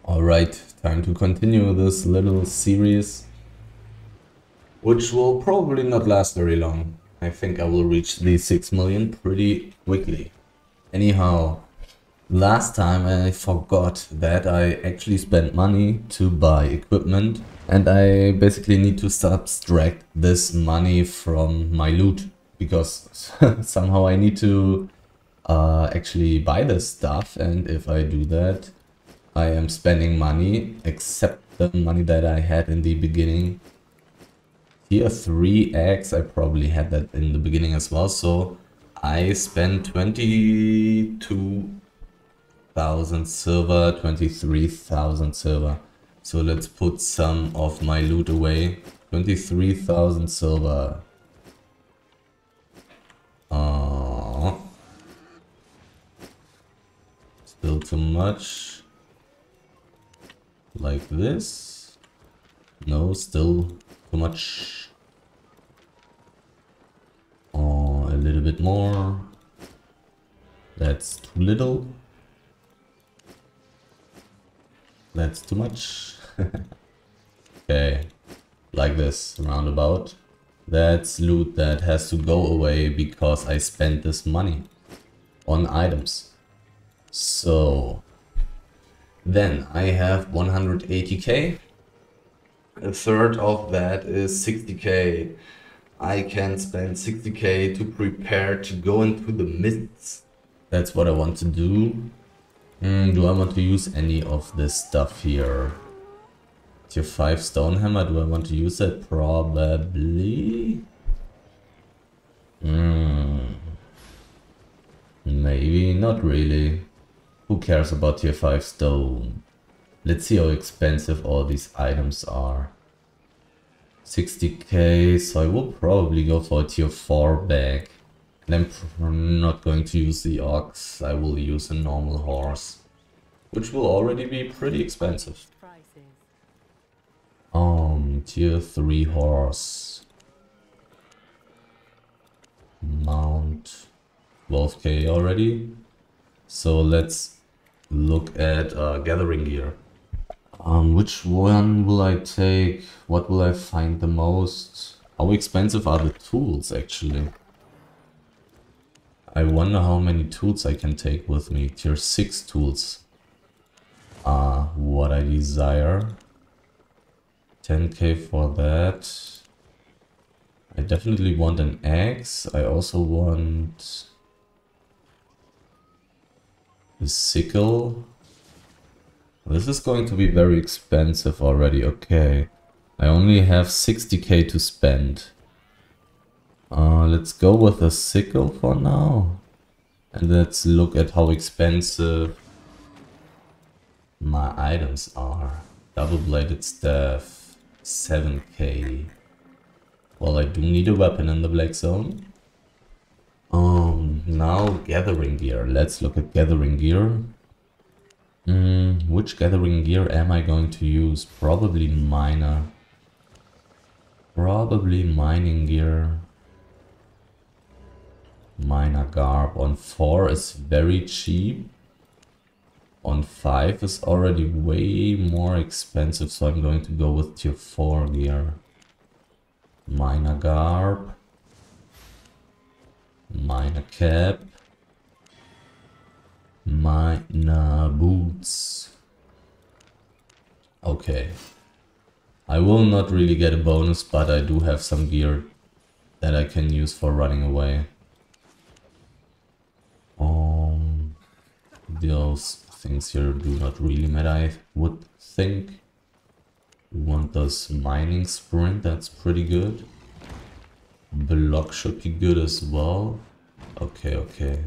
Alright, time to continue this little series, which will probably not last very long. I think I will reach the 6 million pretty quickly. Anyhow, last time I forgot that I actually spent money to buy equipment, and I basically need to subtract this money from my loot, because somehow I need to actually buy this stuff, and if I do that, I am spending money, except the money that I had in the beginning. Tier 3 eggs, I probably had that in the beginning as well, so I spent 22,000 silver, 23,000 silver. So let's put some of my loot away. 23,000 silver. Still too much. Like this. No, still too much. Oh, a little bit more. That's too little. That's too much. Okay, like this, roundabout. That's loot that has to go away because I spent this money on items. So then I have 180k. A third of that is 60k. I can spend 60k to prepare to go into the mists. That's what I want to do. Do I want to use any of this stuff here? Tier 5 stone hammer, do I want to use it? Probably. Maybe, not really. Who cares about tier 5 stone? Let's see how expensive all these items are. 60k, so I will probably go for a tier 4 bag. And I'm not going to use the ox, I will use a normal horse. Which will already be pretty expensive. Tier 3 horse. Mount 12k already. So let's look at gathering gear. Which one will I take? What will I find the most? How expensive are the tools actually? I wonder how many tools I can take with me. Tier 6 tools are what I desire. 10k for that. I definitely want an axe. I also want a sickle. This is going to be very expensive already. Okay. I only have 60k to spend. Let's go with a sickle for now. And let's look at how expensive my items are. Double-bladed staff. 7k. Well, I do need a weapon in the black zone. Now gathering gear. Let's look at gathering gear. Which gathering gear am I going to use? Probably miner. Probably mining gear. Miner garb on 4 is very cheap. On 5 is already way more expensive, so I'm going to go with tier 4 gear. Miner garb. Miner cap. Miner boots. Okay. I will not really get a bonus, but I do have some gear that I can use for running away. Those things here do not really matter, I would think. We want this mining sprint, that's pretty good. Block should be good as well. Okay.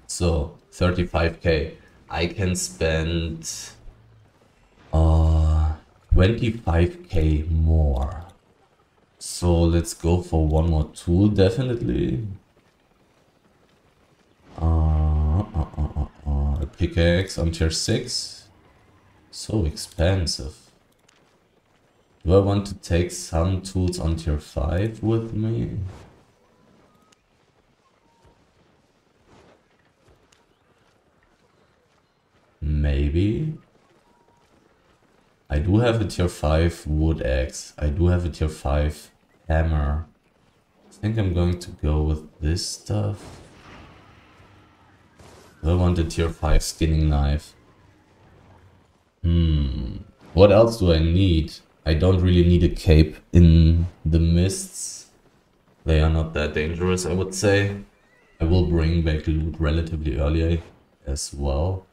So 35k. I can spend 25k more. So let's go for one more tool, definitely. A pickaxe on tier 6. So expensive. Do I want to take some tools on tier 5 with me? Maybe. I do have a tier 5 wood axe. I do have a tier 5 hammer. I think I'm going to go with this stuff. I want a tier 5 skinning knife. What else do I need? I don't really need a cape in the mists. They are not that dangerous, I would say. I will bring back loot relatively early as well.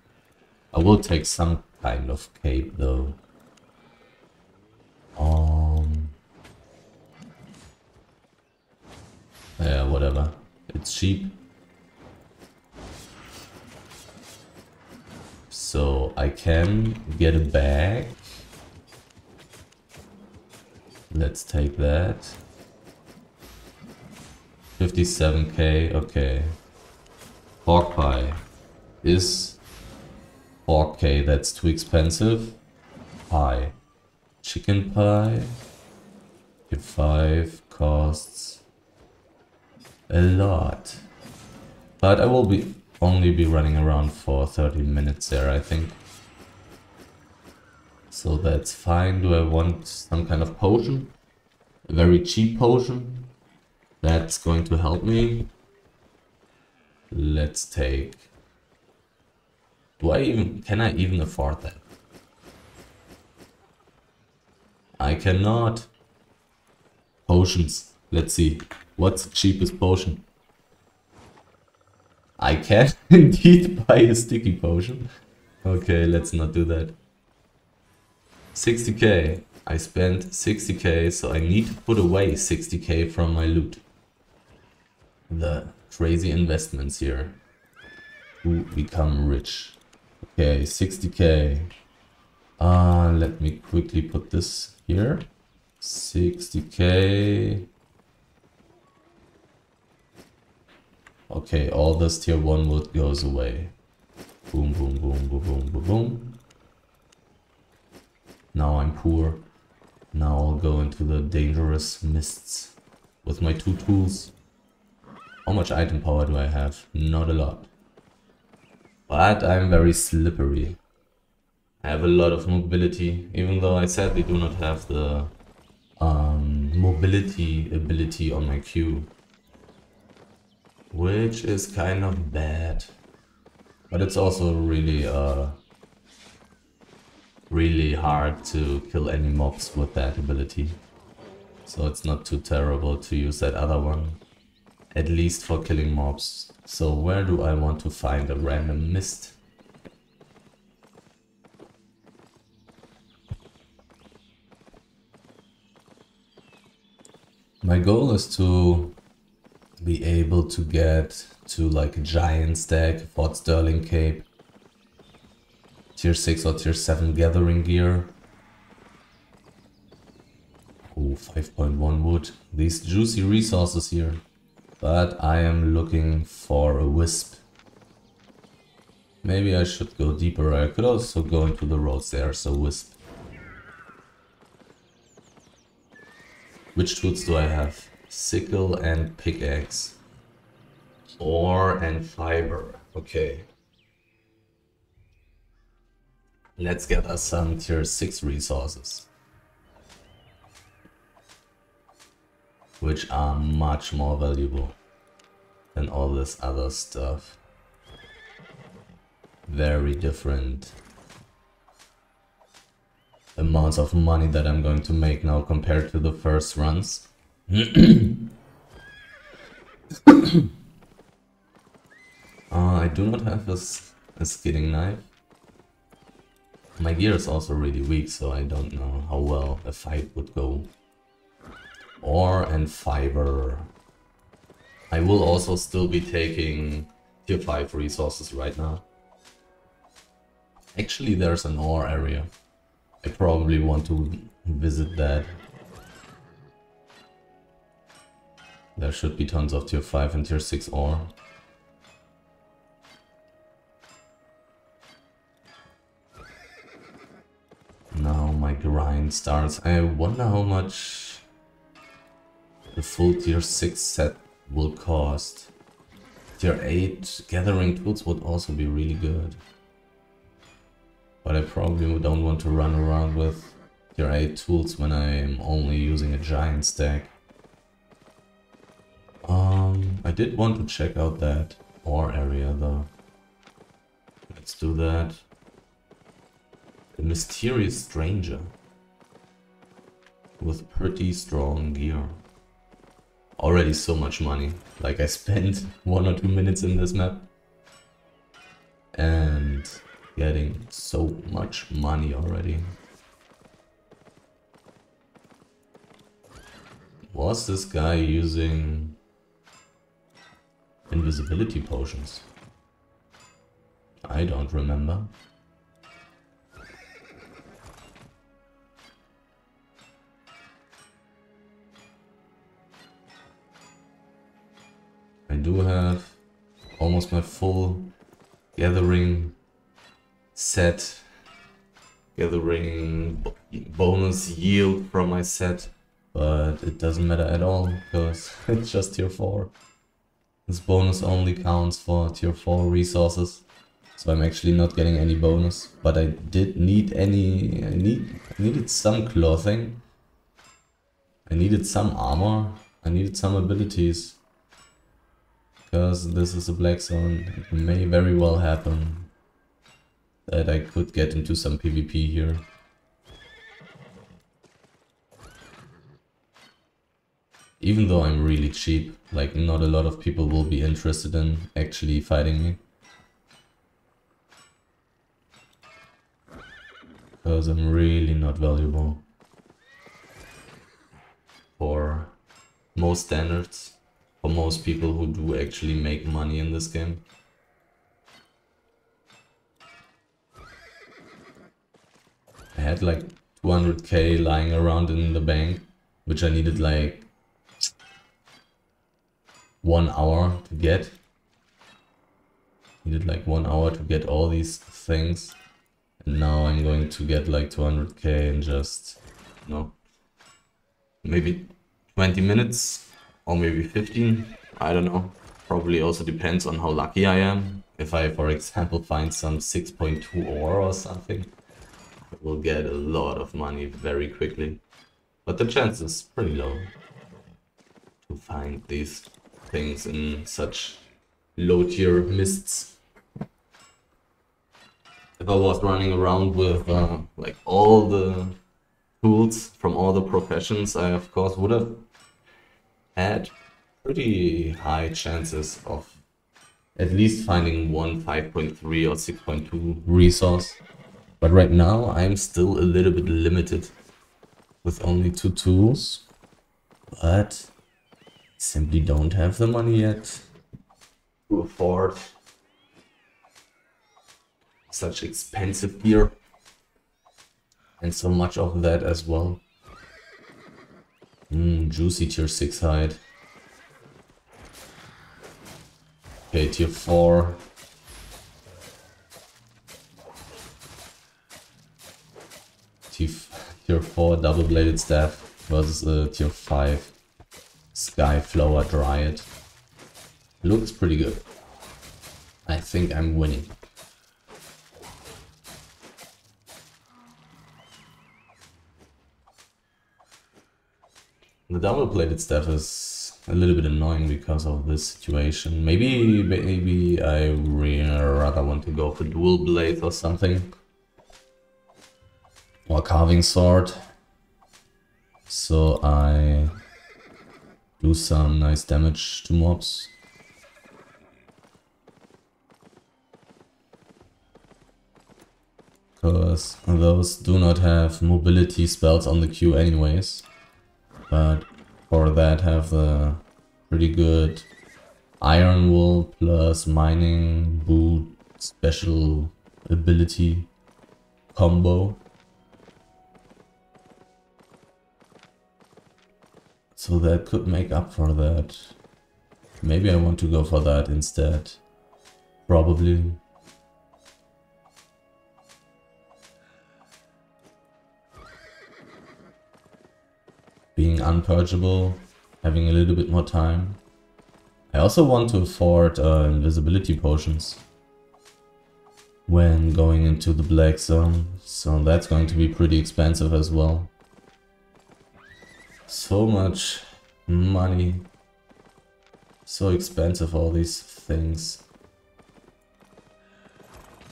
I will take some kind of cape though. Yeah, whatever. It's cheap. So I can get a bag. Let's take that. 57k, okay. Pork pie is 4k, that's too expensive. Pie. Chicken pie. Tier 5 costs a lot. But I will only be running around for 30 minutes there, I think. So that's fine. Do I want some kind of potion? A very cheap potion? That's going to help me. Let's take... Can I even afford that? I cannot. Potions. Let's see. What's the cheapest potion? I can indeed buy a sticky potion. Okay, let's not do that. 60k. I spent 60k, so I need to put away 60k from my loot. The crazy investments here. To become rich. Okay, 60k. Let me quickly put this here. 60k. Okay, all this tier 1 wood goes away. Boom, boom, boom, boom, boom, boom, boom. Now I'm poor. Now I'll go into the dangerous mists with my 2 tools. How much item power do I have? Not a lot. But I'm very slippery. I have a lot of mobility, even though I sadly do not have the mobility ability on my queue. Which is kind of bad. But it's also really really hard to kill any mobs with that ability. So it's not too terrible to use that other one. At least for killing mobs. So where do I want to find a random mist? My goal is to be able to get to like a giant stack, Fort Sterling cape, tier 6 or tier 7 gathering gear. Oh, 5.1 wood. These juicy resources here. But I am looking for a wisp. Maybe I should go deeper. I could also go into the roads. There's a wisp. Which tools do I have? Sickle and pickaxe. Ore and fiber. Okay. Let's get us some tier 6 resources. Which are much more valuable than all this other stuff. Very different amounts of money that I'm going to make now compared to the first runs. I do not have a skinning knife. My gear is also really weak, so I don't know how well a fight would go. Ore and fiber. I will also still be taking tier 5 resources right now. Actually, there's an ore area. I probably want to visit that. There should be tons of tier 5 and tier 6 ore. Now my grind starts. I wonder how much the full tier 6 set will cost. Tier 8 gathering tools would also be really good. But I probably don't want to run around with tier 8 tools when I'm only using a giant stack. I did want to check out that ore area though. Let's do that. The mysterious stranger with pretty strong gear. Already so much money. Like I spent 1 or 2 minutes in this map and getting so much money already. Was this guy using invisibility potions? I don't remember. I do have almost my full gathering set, gathering bonus yield from my set, but it doesn't matter at all because it's just tier 4. This bonus only counts for tier 4 resources, so I'm actually not getting any bonus, but I did need I needed some clothing, I needed some armor, I needed some abilities. Because this is a black zone, it may very well happen that I could get into some PvP here. Even though I'm really cheap, like not a lot of people will be interested in actually fighting me. Because I'm really not valuable for most standards. For most people who do actually make money in this game. I had like 200k lying around in the bank, which I needed like 1 hour to get. Needed like 1 hour to get all these things. And now I'm going to get like 200k in just, no, maybe 20 minutes. Or maybe 15, I don't know. Probably also depends on how lucky I am. If I, for example, find some 6.2 ore or something, I will get a lot of money very quickly. But the chance is pretty low to find these things in such low tier mists. If I was running around with like all the tools from all the professions, I of course would have had pretty high chances of at least finding one 5.3 or 6.2 resource. But right now I'm still a little bit limited with only 2 tools, but simply don't have the money yet to afford such expensive gear and so much of that as well. Juicy tier 6 hide. Okay, tier 4. Tier 4 double-bladed staff versus a tier 5 sky flower dryad. Looks pretty good. I think I'm winning. The double-bladed staff is a little bit annoying because of this situation. Maybe I rather want to go for dual blade or something. Or carving sword. So I do some nice damage to mobs. Because those do not have mobility spells on the queue anyways. But for that have a pretty good iron wool plus mining boot special ability combo. So that could make up for that. Maybe I want to go for that instead. Probably. Being unpurgeable, having a little bit more time. I also want to afford invisibility potions. when going into the black zone, so that's going to be pretty expensive as well. So much money, so expensive, all these things.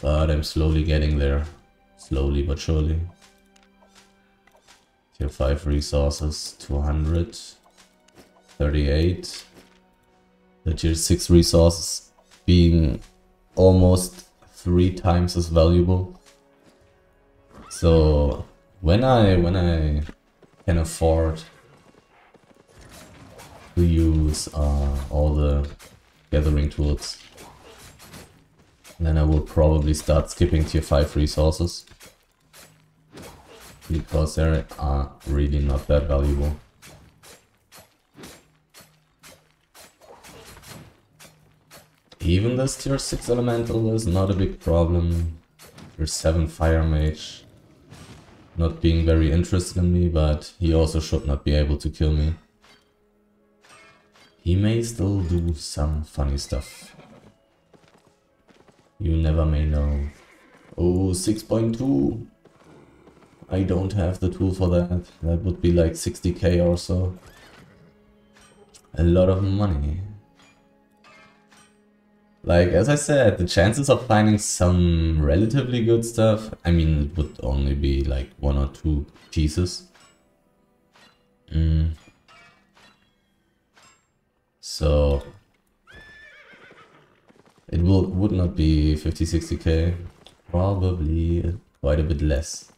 But I'm slowly getting there, slowly but surely. Tier 5 resources, 238. The tier 6 resources being almost 3 times as valuable. So when I can afford to use all the gathering tools, then I will probably start skipping tier 5 resources, because they are really not that valuable. Even this tier 6 elemental is not a big problem. Tier 7 fire mage not being very interested in me, but he also should not be able to kill me. He may still do some funny stuff. You never may know. Oh, 6.2. I don't have the tool for that. That would be like 60k or so. A lot of money. Like, as I said, the chances of finding some relatively good stuff, I mean, it would only be like 1 or 2 pieces. So it would not be 50-60k, probably quite a bit less.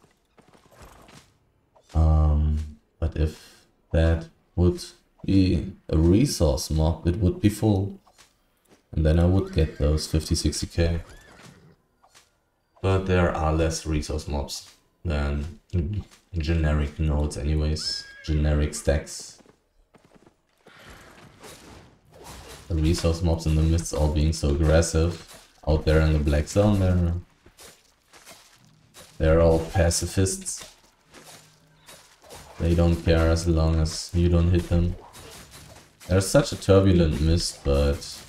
But if that would be a resource mob, it would be full. And then I would get those 50-60k. But there are less resource mobs than generic nodes anyways, generic stacks. The resource mobs in the mists all being so aggressive. Out there in the black zone, they're all pacifists. They don't care as long as you don't hit them. There's such a turbulent mist, but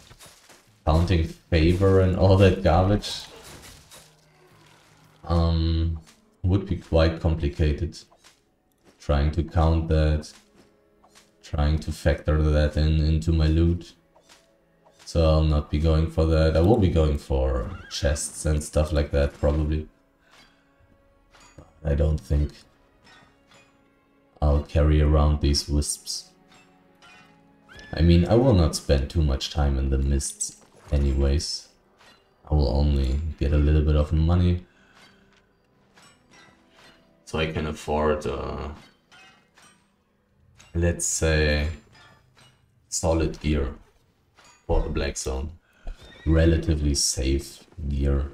counting favor and all that garbage would be quite complicated. Trying to count that, trying to factor that into my loot. So I'll not be going for that. I will be going for chests and stuff like that probably. I don't think I'll carry around these wisps. I mean, I will not spend too much time in the mists anyways. I will only get a little bit of money, so I can afford, let's say, solid gear for the black zone. Relatively safe gear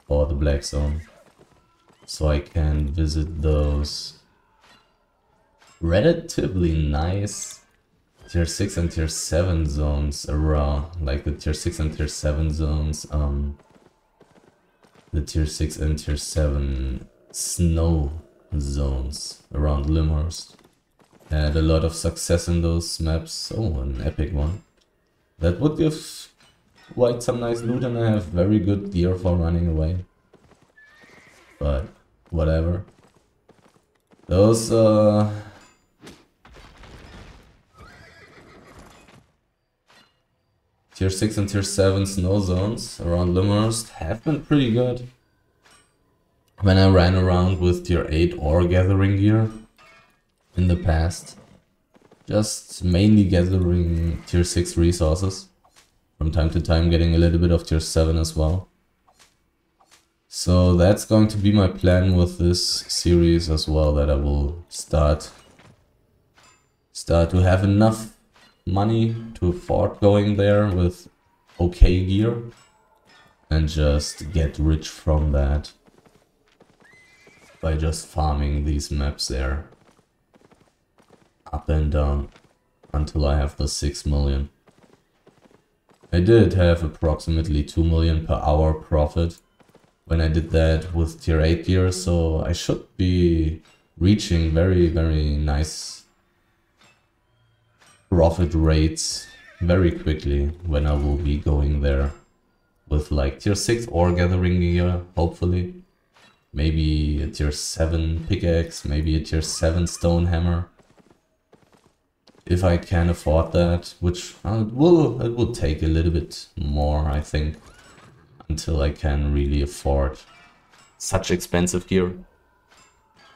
for the black zone, so I can visit those relatively nice tier 6 and tier 7 zones around, like the tier 6 and tier 7 zones, the tier 6 and tier 7 snow zones around Limhurst. Had a lot of success in those maps. Oh, an epic one. That would give quite some nice loot, and I have very good gear for running away. But whatever. Those tier 6 and tier 7 snow zones around Limhurst have been pretty good. When I ran around with tier 8 ore gathering gear in the past. Just mainly gathering tier 6 resources. From time to time getting a little bit of tier 7 as well. So that's going to be my plan with this series as well, that I will start to have enough money to afford going there with okay gear and just get rich from that by just farming these maps there up and down until I have the 6 million. I did have approximately 2 million per hour profit when I did that with tier 8 gear, so I should be reaching very nice profit rates very quickly when I will be going there with like tier 6 ore gathering gear, hopefully. Maybe a tier 7 pickaxe, maybe a tier 7 stone hammer. If I can afford that, which it will take a little bit more, I think, until I can really afford such expensive gear.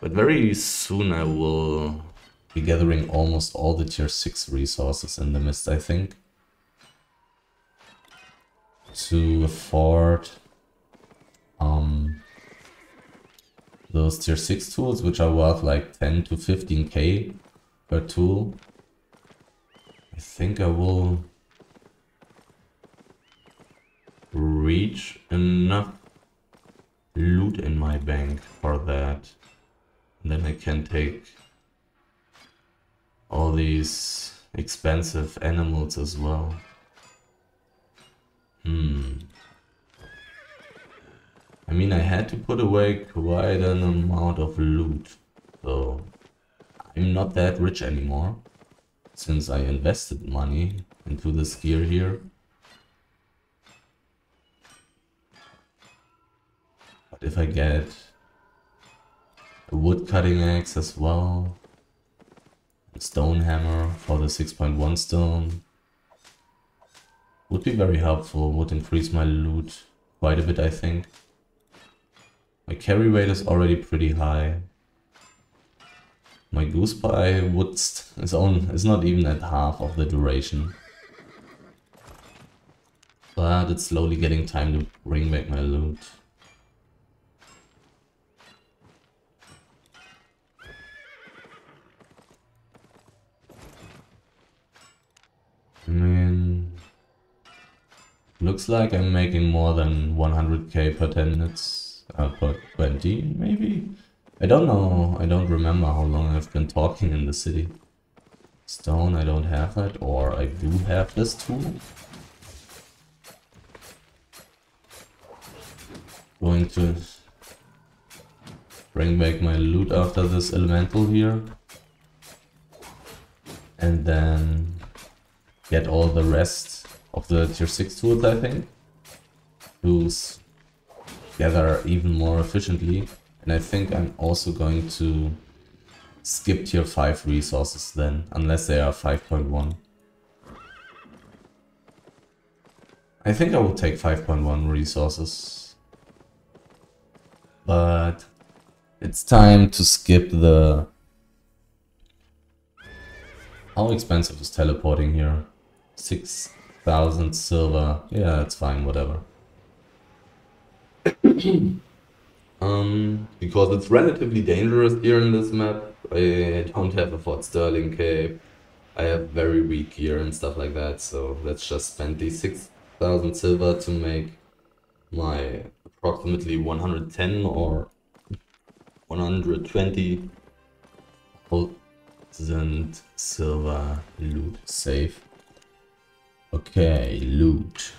But very soon I will be gathering almost all the tier 6 resources in the mist, I think, to afford those tier 6 tools, which are worth like 10 to 15k per tool. I think I will reach enough loot in my bank for that. And then I can take all these expensive animals as well. I mean, I had to put away quite an amount of loot, so I'm not that rich anymore, since I invested money into this gear here. But if I get a wood cutting axe as well, a stone hammer for the 6.1 stone, would be very helpful, would increase my loot quite a bit, I think. My carry rate is already pretty high. My goose pie wood is not even at half of the duration. But it's slowly getting time to bring back my loot. I mean, looks like I'm making more than 100k per 10 minutes. Per 20 maybe? I don't know, I don't remember how long I've been talking in the city. Stone, I don't have that, or I do have this tool. Going to bring back my loot after this elemental here. And then get all the rest of the tier 6 tools, I think. Tools gather even more efficiently, and I think I'm also going to skip tier 5 resources then, unless they are 5.1. I think I will take 5.1 resources, but it's time to skip the... How expensive is teleporting here? 6,000 silver. Yeah, it's fine, whatever. Because it's relatively dangerous here in this map. I don't have a Fort Sterling cape. I have very weak gear and stuff like that, so let's just spend these 6,000 silver to make my approximately 110 or 120,000 silver loot safe. Okay, loot.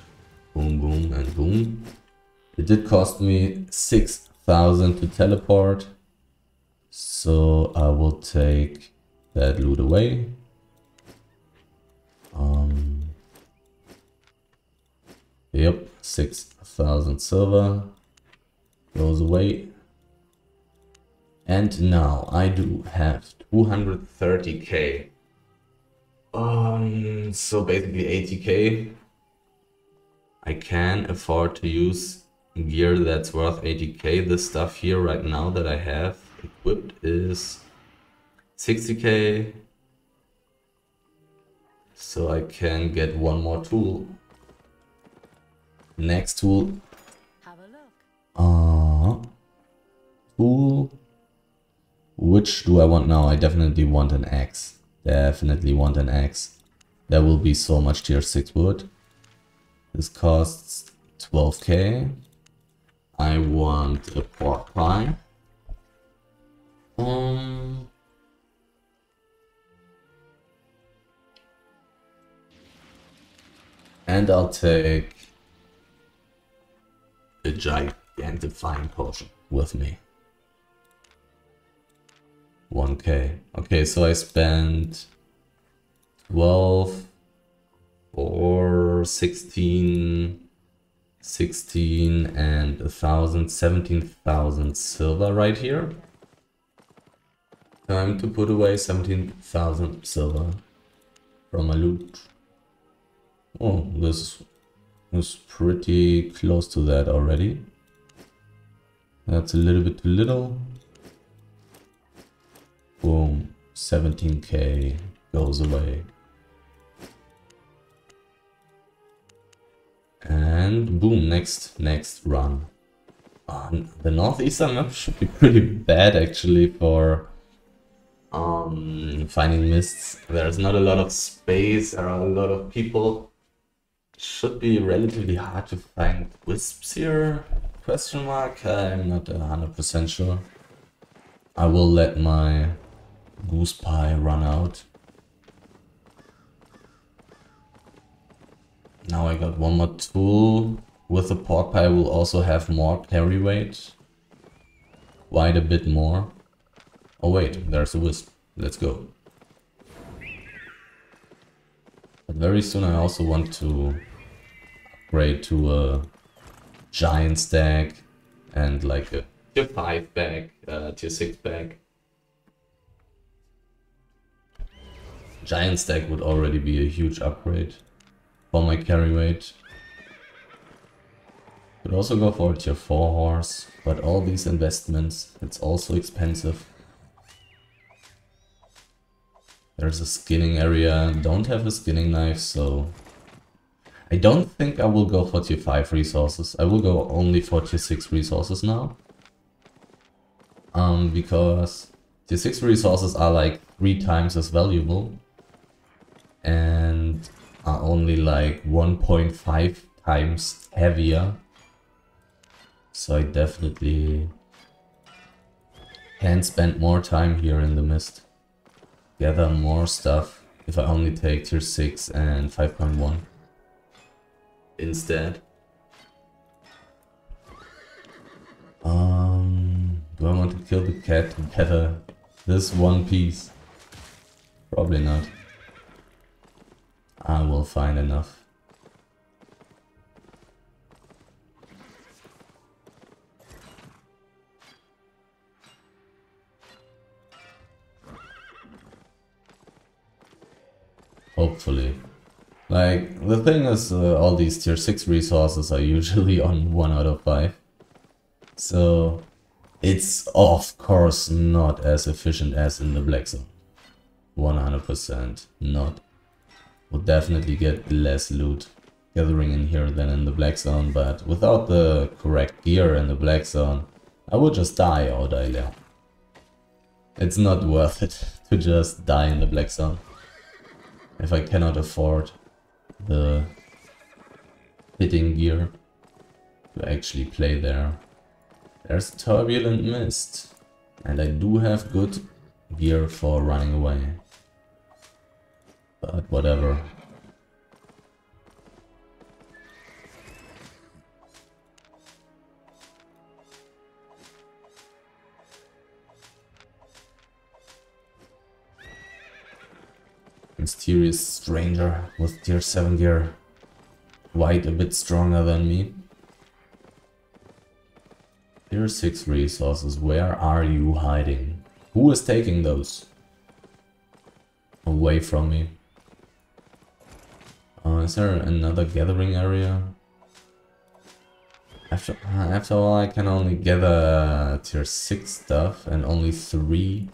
Boom, boom, and boom. It did cost me 6,000 to teleport, so I will take that loot away. Yep, 6,000 silver goes away. And now I do have 230k. So basically 80k. I can afford to use gear that's worth 80k. This stuff here right now that I have equipped is 60k. So I can get one more tool. Next tool. Have a look. Tool. Which do I want now? I definitely want an axe. Definitely want an axe. There will be so much tier 6 wood. This costs 12k. I want a pork pie. And I'll take a gigantifying potion with me. 1k. Okay, so I spent 12 or 16 16 and 1,000, 17,000 silver right here. Time to put away 17,000 silver from my loot. Oh, this was pretty close to that already. That's a little bit too little. Boom, 17k goes away. And boom, next run. The northeastern map should be pretty bad actually for finding mists. There's not a lot of space, there are a lot of people. Should be relatively hard to find wisps here? Question mark? I'm not 100% sure. I will let my goose pie run out. Now I got one more tool. With the pork pie will also have more carry weight. Quite a bit more. Oh wait, there's a wisp. Let's go. But very soon I also want to upgrade to a giant stack and like a tier 5 bag, tier 6 bag. Giant stack would already be a huge upgrade for my carry weight. Could also go for a tier 4 horse, but all these investments, it's also expensive. There's a skinning area, don't have a skinning knife, so I don't think I will go for tier 5 resources. I will go only for tier 6 resources now. Because tier 6 resources are like 3 times as valuable and are only like 1.5 times heavier. So I definitely can spend more time here in the mist. Gather more stuff if I only take tier 6 and 5.1 instead. Do I want to kill the cat to gather this one piece? Probably not. I will find enough. Hopefully. Like, the thing is, all these tier 6 resources are usually on 1 out of 5. So, it's of course not as efficient as in the black zone. 100% not. Will definitely get less loot gathering in here than in the black zone, but without the correct gear in the black zone, I would just die all day long. It's not worth it to just die in the black zone if I cannot afford the hitting gear to actually play there. There's turbulent mist, and I do have good gear for running away. But whatever. Mysterious stranger with tier 7 gear. Quite a bit stronger than me. Tier 6 resources, where are you hiding? Who is taking those away from me? Is there another gathering area? After all, I can only gather tier 6 stuff and only 3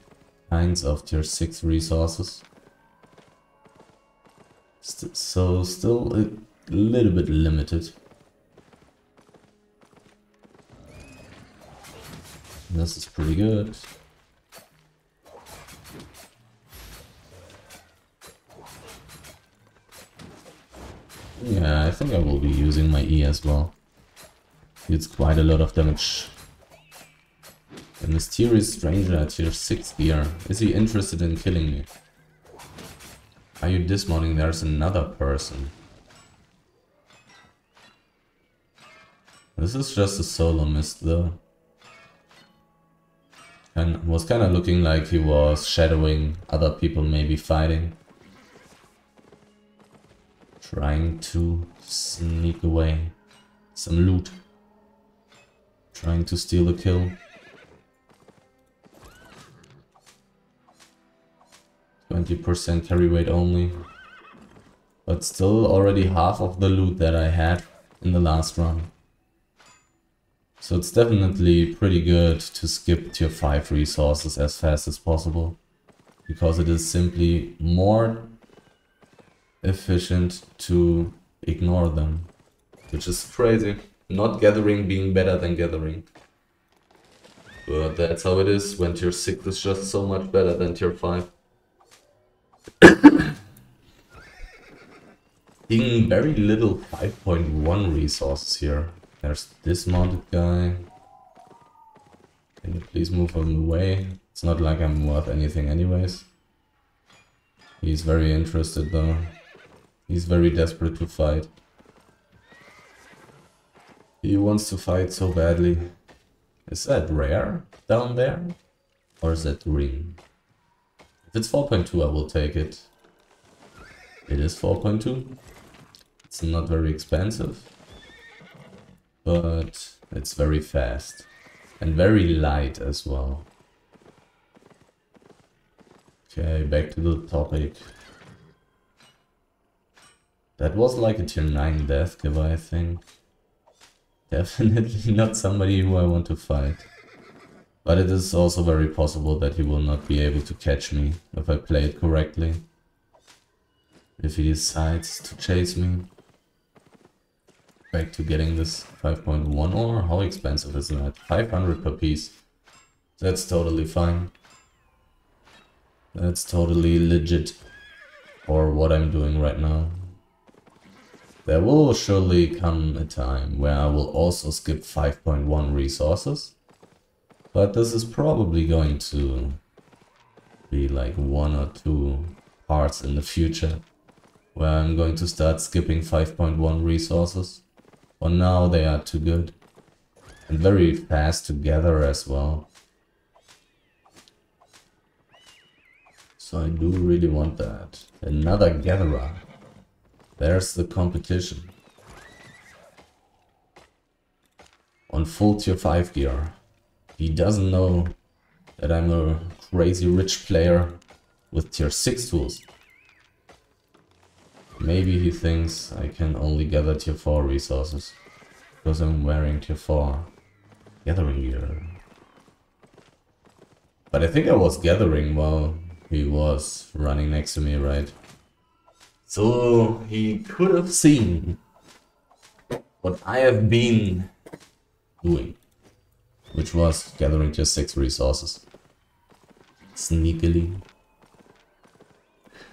kinds of tier 6 resources. So still a little bit limited. This is pretty good. Yeah, I think I will be using my E as well. It's quite a lot of damage. A mysterious stranger at tier 6 gear. Is he interested in killing me? Are you dismounting? There's another person. This is just a solo mist though. And was kind of looking like he was shadowing other people maybe fighting. Trying to sneak away. some loot. Trying to steal a kill. 20% carry weight only. But still already half of the loot that I had in the last run. So it's definitely pretty good to skip tier 5 resources as fast as possible. Because it is simply more efficient to ignore them. Which is crazy. Not gathering being better than gathering. But that's how it is when tier 6 is just so much better than tier 5. Seeing very little 5.1 resources here. There's this mounted guy. Can you please move him away? It's not like I'm worth anything anyways. He's very interested though. He's very desperate to fight. He wants to fight so badly. Is that rare down there? Or is that green? If it's 4.2 I will take it. It is 4.2. It's not very expensive. But it's very fast. And very light as well. Okay, back to the topic. That was like a tier 9 death giver, I think. Definitely not somebody who I want to fight. But it is also very possible that he will not be able to catch me if I play it correctly. If he decides to chase me. Back to getting this 5.1 ore. How expensive is that? 500 per piece. That's totally fine. That's totally legit for what I'm doing right now. There will surely come a time where I will also skip 5.1 resources. But this is probably going to be like 1 or 2 parts in the future where I'm going to start skipping 5.1 resources. For now they are too good. And very fast to gather as well. So I do really want that. Another gatherer. There's the competition. On full tier 5 gear. He doesn't know that I'm a crazy rich player with tier 6 tools. Maybe he thinks I can only gather tier 4 resources. Because I'm wearing tier 4 gathering gear. But I think I was gathering while he was running next to me, right? So he could have seen what I have been doing. Which was gathering tier 6 resources. Sneakily.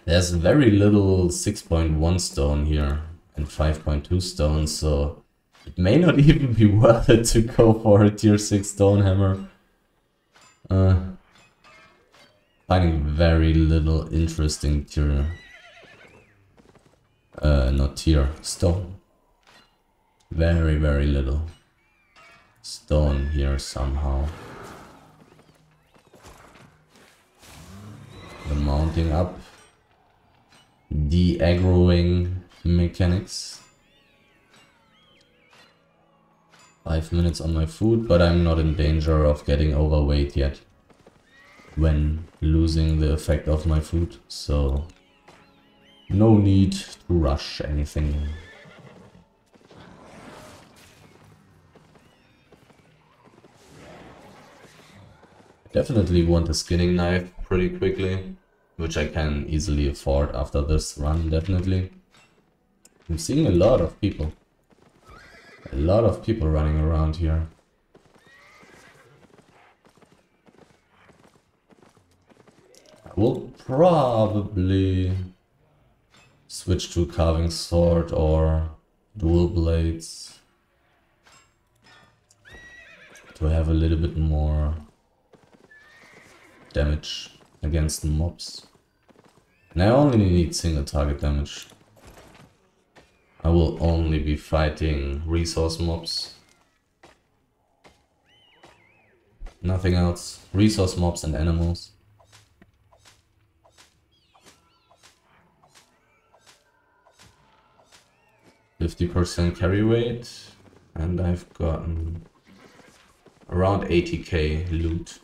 There's very little 6.1 stone here and 5.2 stone, so it may not even be worth it to go for a tier 6 stone hammer. Finding very little interesting tier... not tier, stone. Very, very little stone here somehow. The mounting up. De-aggroing mechanics. 5 minutes on my food, but I'm not in danger of getting overweight yet when losing the effect of my food, so no need to rush anything. Definitely want a skinning knife pretty quickly, which I can easily afford after this run, definitely. I'm seeing a lot of people. A lot of people running around here. I will probably switch to carving sword or dual blades to have a little bit more damage against mobs. And I only need single target damage. I will only be fighting resource mobs. Nothing else. Resource mobs and animals. %50 carry weight. And I've gotten around 80k loot.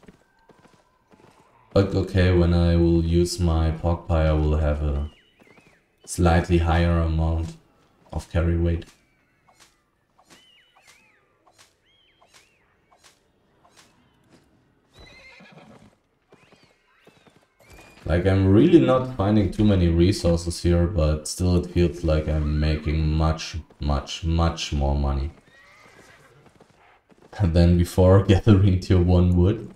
But okay, when I will use my pork pie, I will have a slightly higher amount of carry weight. Like, I'm really not finding too many resources here, but still it feels like I'm making much more money than before gathering tier 1 wood.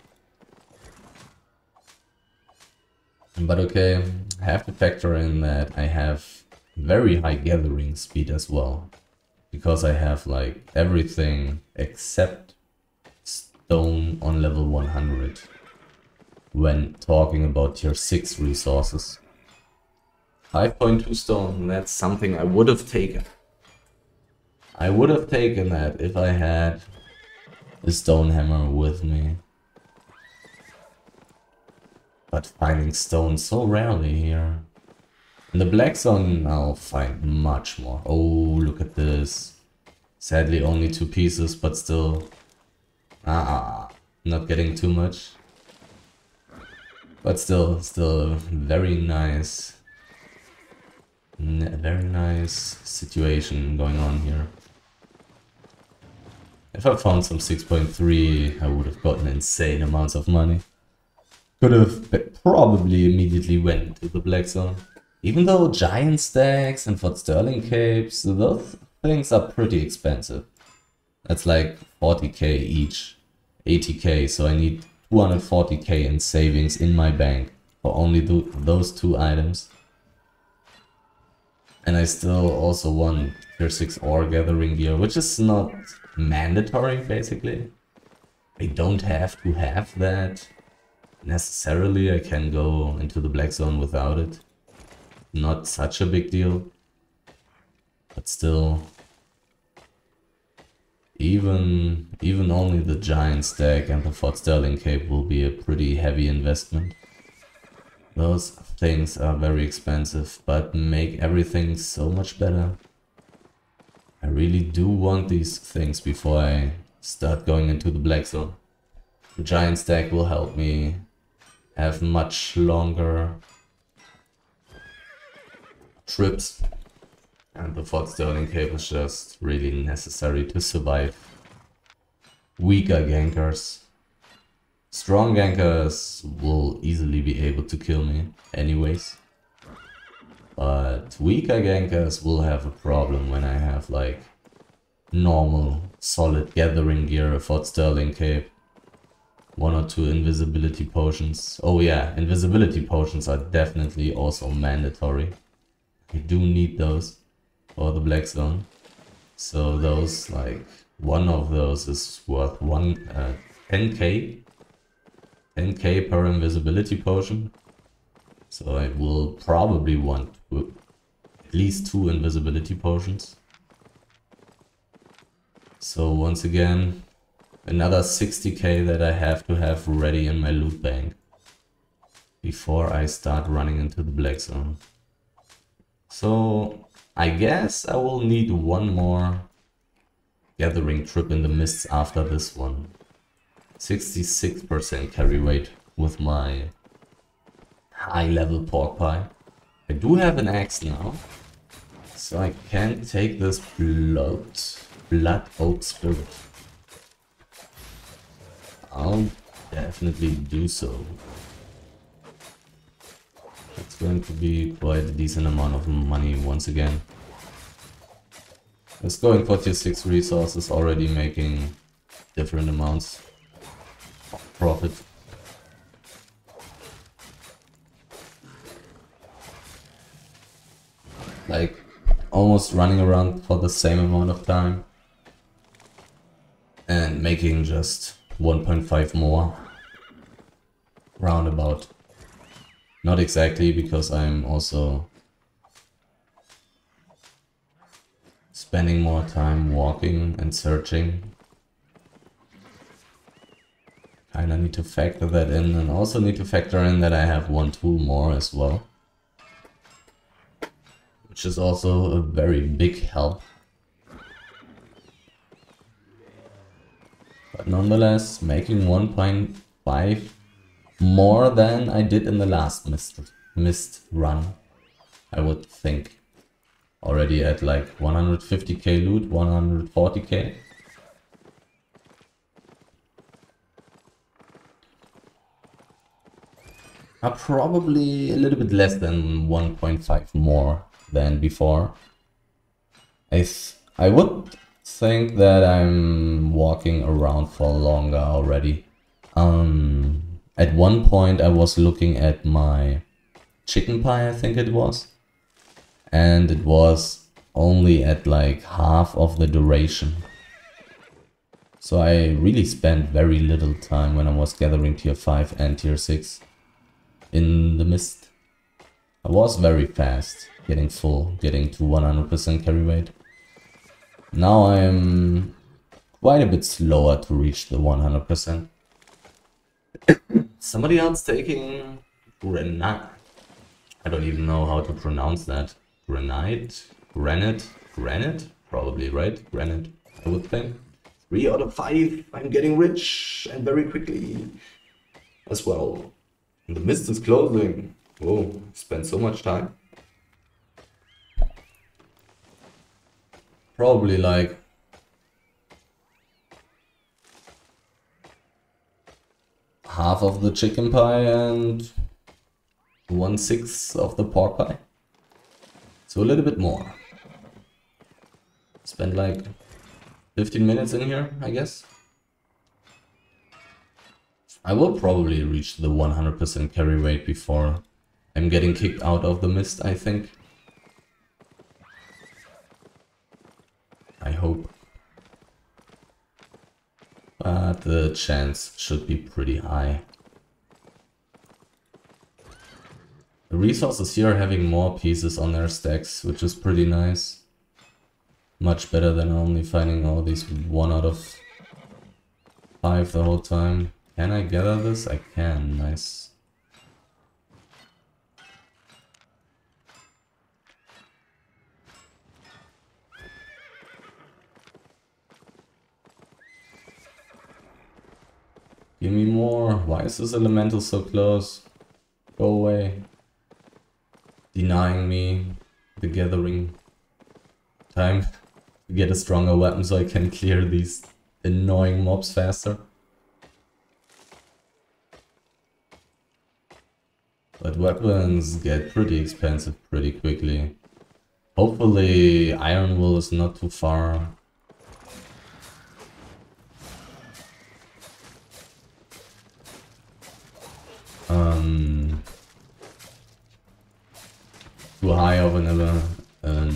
But okay, I have to factor in that I have very high gathering speed as well. Because I have like everything except stone on level 100. When talking about tier 6 resources. 5.2 stone, that's something I would have taken. I would have taken that if I had a stone hammer with me. But finding stone so rarely here. In the black zone I'll find much more. Oh, look at this. Sadly only 2 pieces, but still. Not getting too much. But still very nice situation going on here. If I found some 6.3, I would have gotten insane amounts of money. Could have probably immediately went to the black zone. Even though giant stacks and Fort Sterling capes, those things are pretty expensive. That's like 40k each, 80k, so I need 240k in savings in my bank for only those 2 items. And I still also want tier 6 ore gathering gear, which is not mandatory basically. I don't have to have that necessarily. I can go into the black zone without it. Not such a big deal. But still, even only the giant stack and the Fort Sterling cape will be a pretty heavy investment. Those things are very expensive, but make everything so much better. I really do want these things before I start going into the black zone. The giant stack will help me have much longer trips, and the Fort Sterling cape is just really necessary to survive weaker gankers. Strong gankers will easily be able to kill me anyways, but weaker gankers will have a problem when I have like normal solid gathering gear, a Fort Sterling cape, 1 or 2 invisibility potions. Oh yeah, invisibility potions are definitely also mandatory. You do need those for the black zone. So those, like, one of those is worth 10k. 10k per invisibility potion. So I will probably want at least 2 invisibility potions. So once again, another 60k that I have to have ready in my loot bank before I start running into the black zone. So I guess I will need one more gathering trip in the mists after this one. 66% carry weight with my high level pork pie. I do have an axe now, so I can take this blood oat spirit. I'll definitely do so. It's going to be quite a decent amount of money once again. Just going for tier 6 resources, already making different amounts of profit. Like almost running around for the same amount of time and making just 1.5 more roundabout. Not exactly, because I'm also spending more time walking and searching. Kinda need to factor that in, and also need to factor in that I have 1 tool more as well, which is also a very big help. But nonetheless, making 1.5 more than I did in the last mist run, I would think. Already at like 150k loot, 140k. Probably a little bit less than 1.5 more than before. I would think that I'm walking around for longer already. At one point I was looking at my chicken pie, I think it was. And it was only at like half of the duration. So I really spent very little time when I was gathering tier 5 and tier 6 in the mist. I was very fast, getting full, getting to 100% carry weight. Now I'm quite a bit slower to reach the 100%. Somebody else taking granite. I don't even know how to pronounce that. Granite? Granite? Probably, right? Granite, I would think. 3 out of 5. I'm getting rich and very quickly as well. And the mist is closing. Whoa, spent so much time. Probably like half of the chicken pie and 1/6 of the pork pie. So a little bit more. Spent like 15 minutes in here, I guess. I will probably reach the 100% carry weight before I'm getting kicked out of the mist, I think. I hope. But the chance should be pretty high. The resources here are having more pieces on their stacks, which is pretty nice. Much better than only finding all these 1 out of 5 the whole time. Can I gather this? I can, nice. Give me more. Why is this elemental so close? Go away. Denying me the gathering time to get a stronger weapon so I can clear these annoying mobs faster. But weapons get pretty expensive pretty quickly. Hopefully Iron Wool is not too far. Too high of an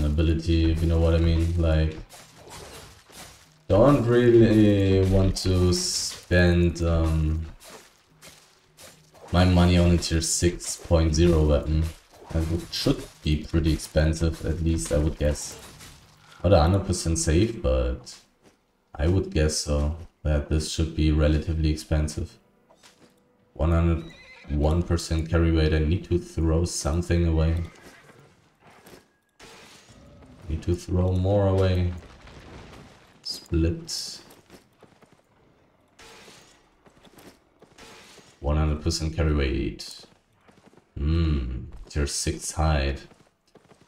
ability, if you know what I mean. Like, don't really want to spend my money on a tier 6.0 weapon. That should be pretty expensive, at least I would guess. Not 100% safe, but I would guess so, that this should be relatively expensive. 101% carry weight. I need to throw something away. Need to throw more away. Split. 100% carry weight. Tier 6 hide.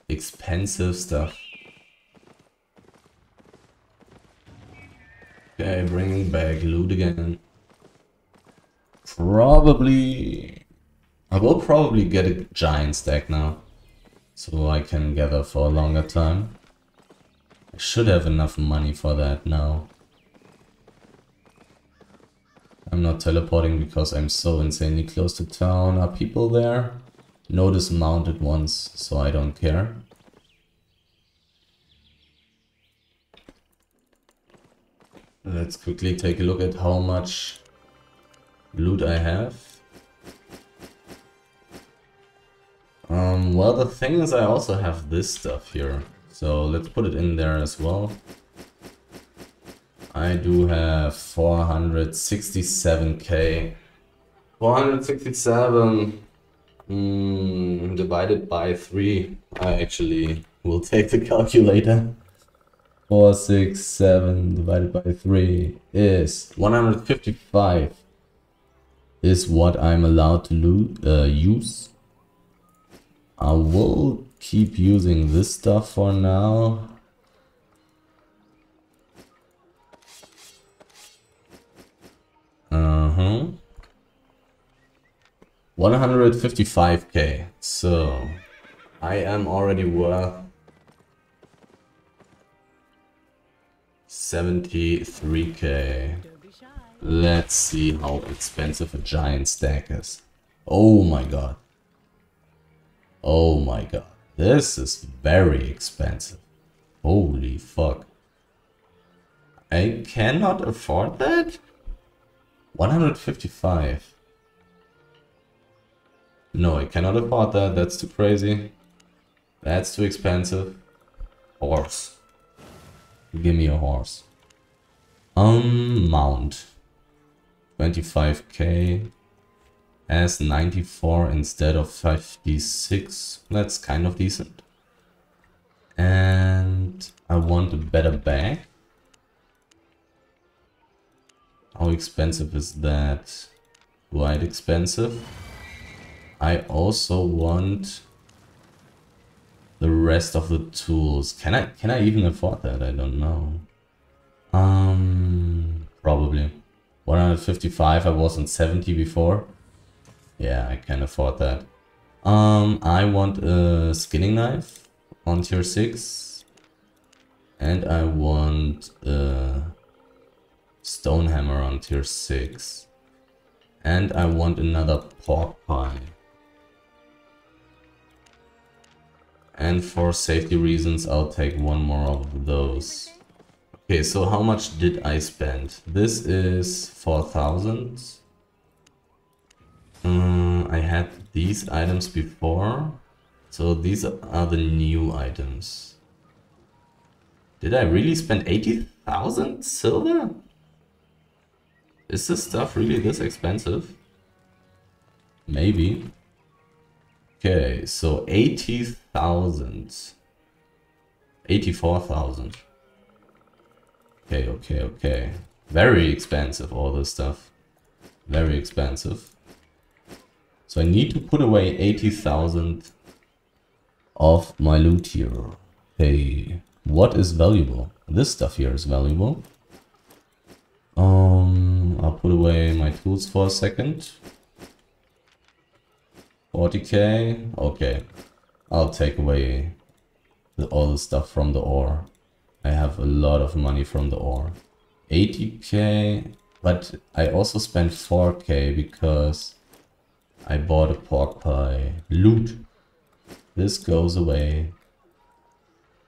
Expensive stuff. Okay, bringing back loot again. I will probably get a giant stack now, so I can gather for a longer time. I should have enough money for that now. I'm not teleporting because I'm so insanely close to town. Are people there? No dismounted ones, so I don't care. Let's quickly take a look at how much loot I have. Well, the thing is I also have this stuff here, so let's put it in there as well. I do have 467k. 467 divided by 3. I actually will take the calculator. 4, 6, 7 divided by 3 is 155 is what I'm allowed to use. I will keep using this stuff for now. Uh-huh. 155k. So I am already worth 73k. Let's see how expensive a giant stack is. Oh my god. Oh my god. This is very expensive. Holy fuck. I cannot afford that? 155. No, I cannot afford that. That's too crazy. That's too expensive. Horse. Give me a horse. Mount. 25k. As 94 instead of 56. That's kind of decent. And I want a better bag. How expensive is that? Quite expensive. I also want the rest of the tools. Can I even afford that? I don't know. Probably. 155. I was on 70 before. Yeah, I can afford that. I want a skinning knife on tier 6. And I want a stone hammer on tier 6. And I want another pork pie. And for safety reasons, I'll take one more of those. Okay, so how much did I spend? This is 4,000. I had these items before. So these are the new items. Did I really spend 80,000 silver? Is this stuff really this expensive? Maybe. Okay, so 80,000. 84,000. Okay. Very expensive, all this stuff. Very expensive. So I need to put away 80,000 of my loot here. Hey, what is valuable? This stuff here is valuable. I'll put away my tools for a second. 40k. Okay, I'll take away all the stuff from the ore. I have a lot of money from the ore. 80k, but I also spent 4k because I bought a pork pie. Loot. This goes away.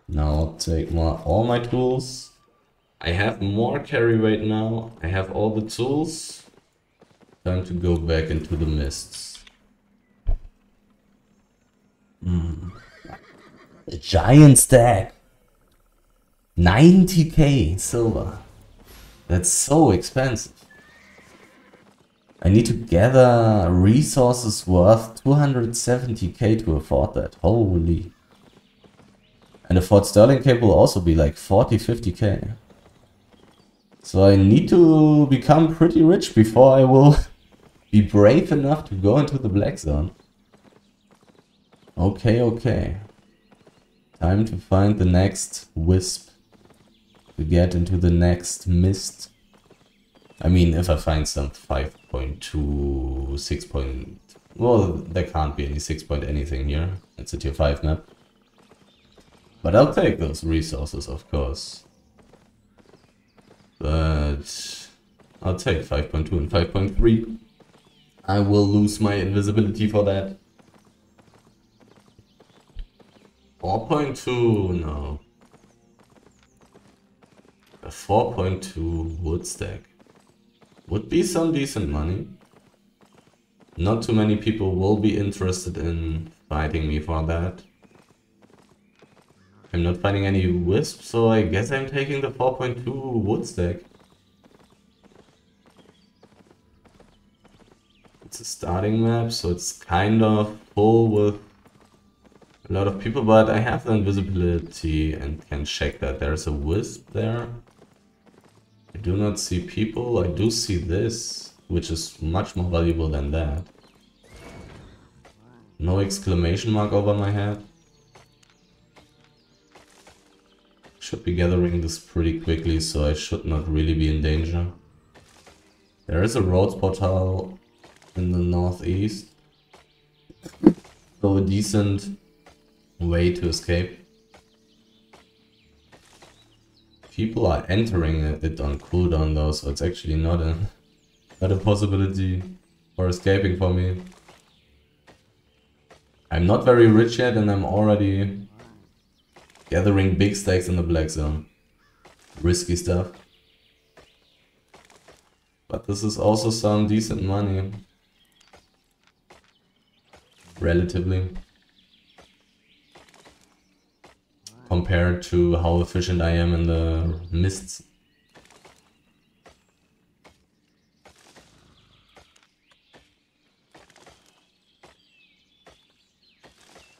Now I'll take all my tools. I have more carry weight now. I have all the tools. Time to go back into the mists. A giant stack. 90k silver. That's so expensive. I need to gather resources worth 270k to afford that. Holy. And a Fort Sterling cape will also be like 40-50k. So I need to become pretty rich before I will be brave enough to go into the black zone. Okay. Time to find the next wisp. To get into the next mist. I mean, if I find some 5.2, 6. Well, there can't be any 6 point anything here. It's a tier 5 map. But I'll take those resources, of course. But I'll take 5.2 and 5.3. I will lose my invisibility for that. 4.2, no. A 4.2 wood stack would be some decent money. Not too many people will be interested in fighting me for that. I'm not finding any wisps, so I guess I'm taking the 4.2 wood stack. It's a starting map, so it's kind of full with a lot of people, but I have the invisibility and can check that there's a wisp there. I do not see people. I do see this, which is much more valuable than that. No exclamation mark over my head. Should be gathering this pretty quickly, so I should not really be in danger. There is a road portal in the northeast, so a decent way to escape. People are entering it on cooldown though, so it's actually not a possibility for escaping for me. I'm not very rich yet and I'm already gathering big stacks in the black zone. Risky stuff. But this is also some decent money. Relatively. Compared to how efficient I am in the mists.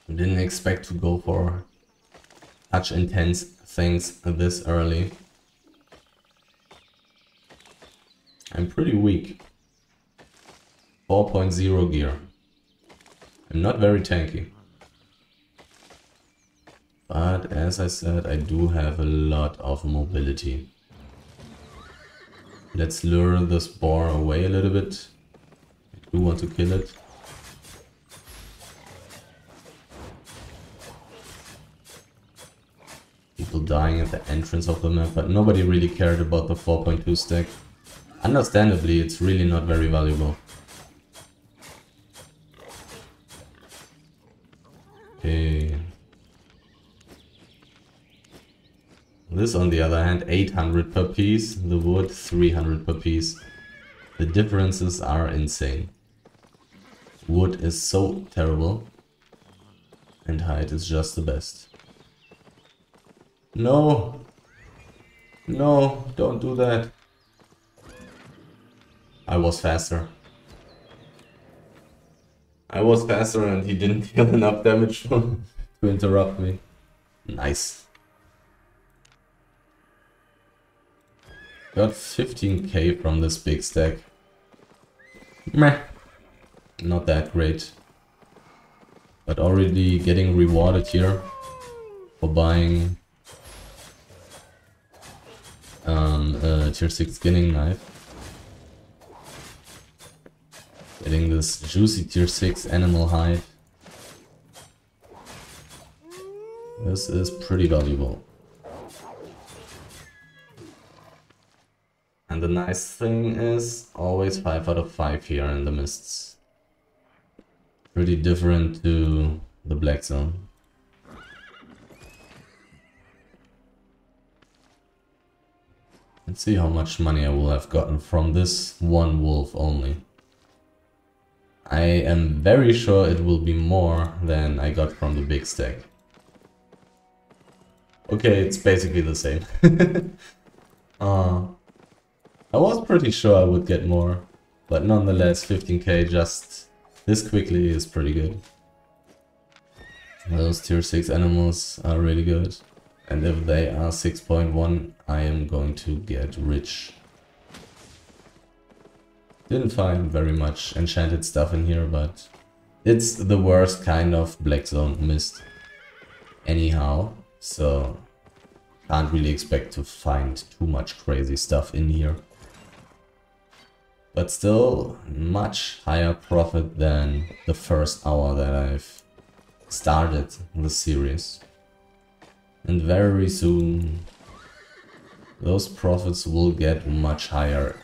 Didn't expect to go for such intense things this early. I'm pretty weak. 4.0 gear. I'm not very tanky. But as I said, I do have a lot of mobility. Let's lure this boar away a little bit. I do want to kill it. People dying at the entrance of the map, but nobody really cared about the 4.2 stack. Understandably, it's really not very valuable. Okay. This, on the other hand, 800 per piece. The wood, 300 per piece. The differences are insane. Wood is so terrible. And height is just the best. No! No, don't do that. I was faster. I was faster and he didn't deal enough damage to interrupt me. Nice. Got 15k from this big stack. Meh. Not that great. But already getting rewarded here for buying a tier 6 skinning knife. Getting this juicy tier 6 animal hide. This is pretty valuable. And the nice thing is always 5 out of 5 here in the mists. Pretty different to the black zone. Let's see how much money I will have gotten from this one wolf only. I am very sure it will be more than I got from the big stack. Okay, it's basically the same. I was pretty sure I would get more, but nonetheless 15k just this quickly is pretty good. Those tier 6 animals are really good, and if they are 6.1 I am going to get rich. Didn't find very much enchanted stuff in here, but it's the worst kind of black zone mist anyhow, so can't really expect to find too much crazy stuff in here. But still much higher profit than the first hour that I've started the series. And very soon those profits will get much higher.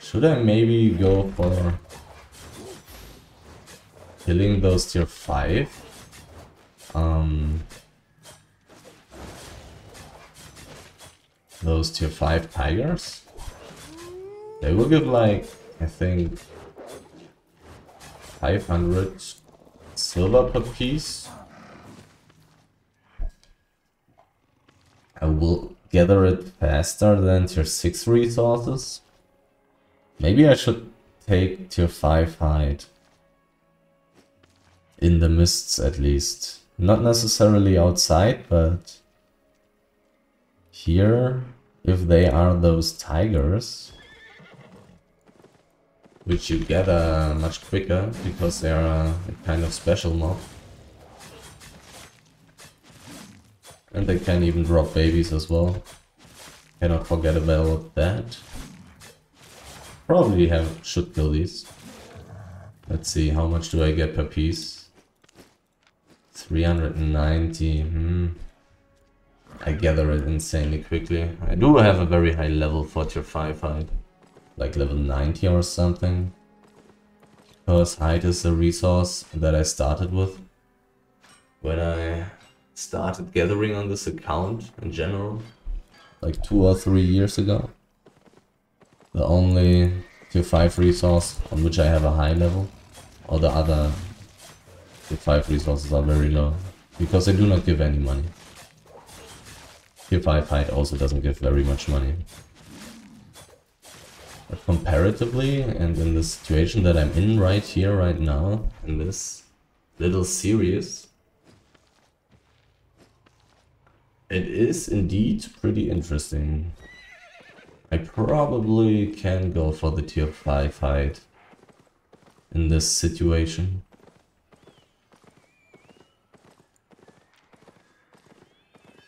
Should I maybe go for killing those tier 5? Those tier 5 tigers? They will give like, I think, 500 silver per piece. I will gather it faster than tier 6 resources. Maybe I should take tier 5 hide. In the mists at least. Not necessarily outside, but here, if they are those tigers, which you gather much quicker because they are a kind of special mob. And they can even drop babies as well. Cannot forget about that. Probably should kill these. Let's see, how much do I get per piece? 390. I gather it insanely quickly. I do have a very high level for tier 5 hide. Like level 90 or something. Because hide is a resource that I started with when I started gathering on this account in general. Like 2 or 3 years ago. The only tier 5 resource on which I have a high level. All the other tier 5 resources are very low. Because they do not give any money. Tier 5 hide also doesn't give very much money. But comparatively, and in the situation that I'm in right here, right now, in this little series, it is indeed pretty interesting. I probably can go for the tier 5 hide in this situation.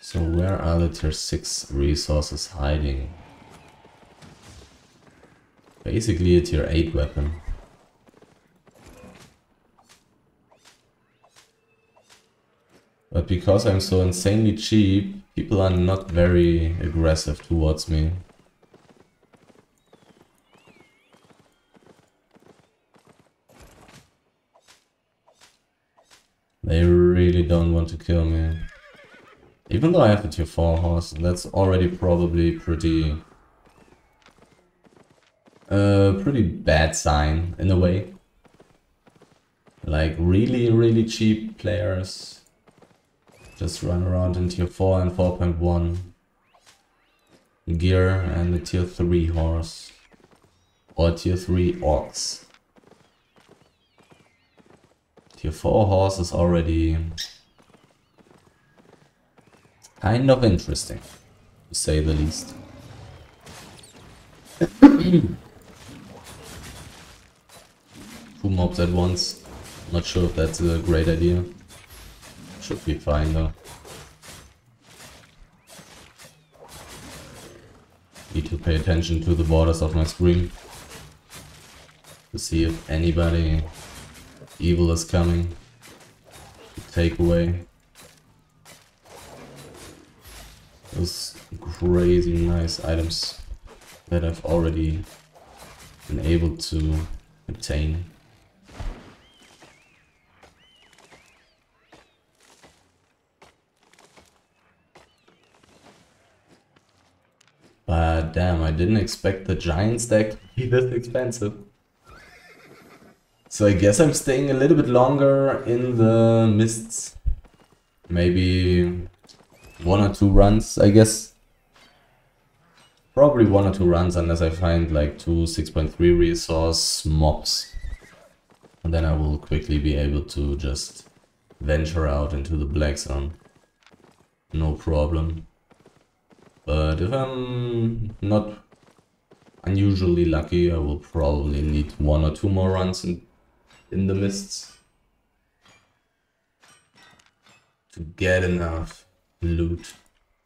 So where are the tier 6 resources hiding? Basically a tier 8 weapon. But because I'm so insanely cheap, people are not very aggressive towards me. They really don't want to kill me. Even though I have a tier 4 horse, that's already probably pretty bad sign in a way. Like really cheap players just run around in tier 4 and 4.1 gear and a tier 3 horse or tier 3 orcs. Tier 4 horse is already kind of interesting, to say the least. Two mobs at once. Not sure if that's a great idea. Should be fine though. Need to pay attention to the borders of my screen to see if anybody evil is coming to take away those crazy nice items that I've already been able to obtain. But damn, I didn't expect the giant stack to be this expensive. So I guess I'm staying a little bit longer in the mists. Maybe 1 or 2 runs, I guess. Probably 1 or 2 runs unless I find like 2 6.3 resource mobs. And then I will quickly be able to just venture out into the black zone. No problem. But if I'm not unusually lucky, I will probably need 1 or 2 more runs in the mists to get enough loot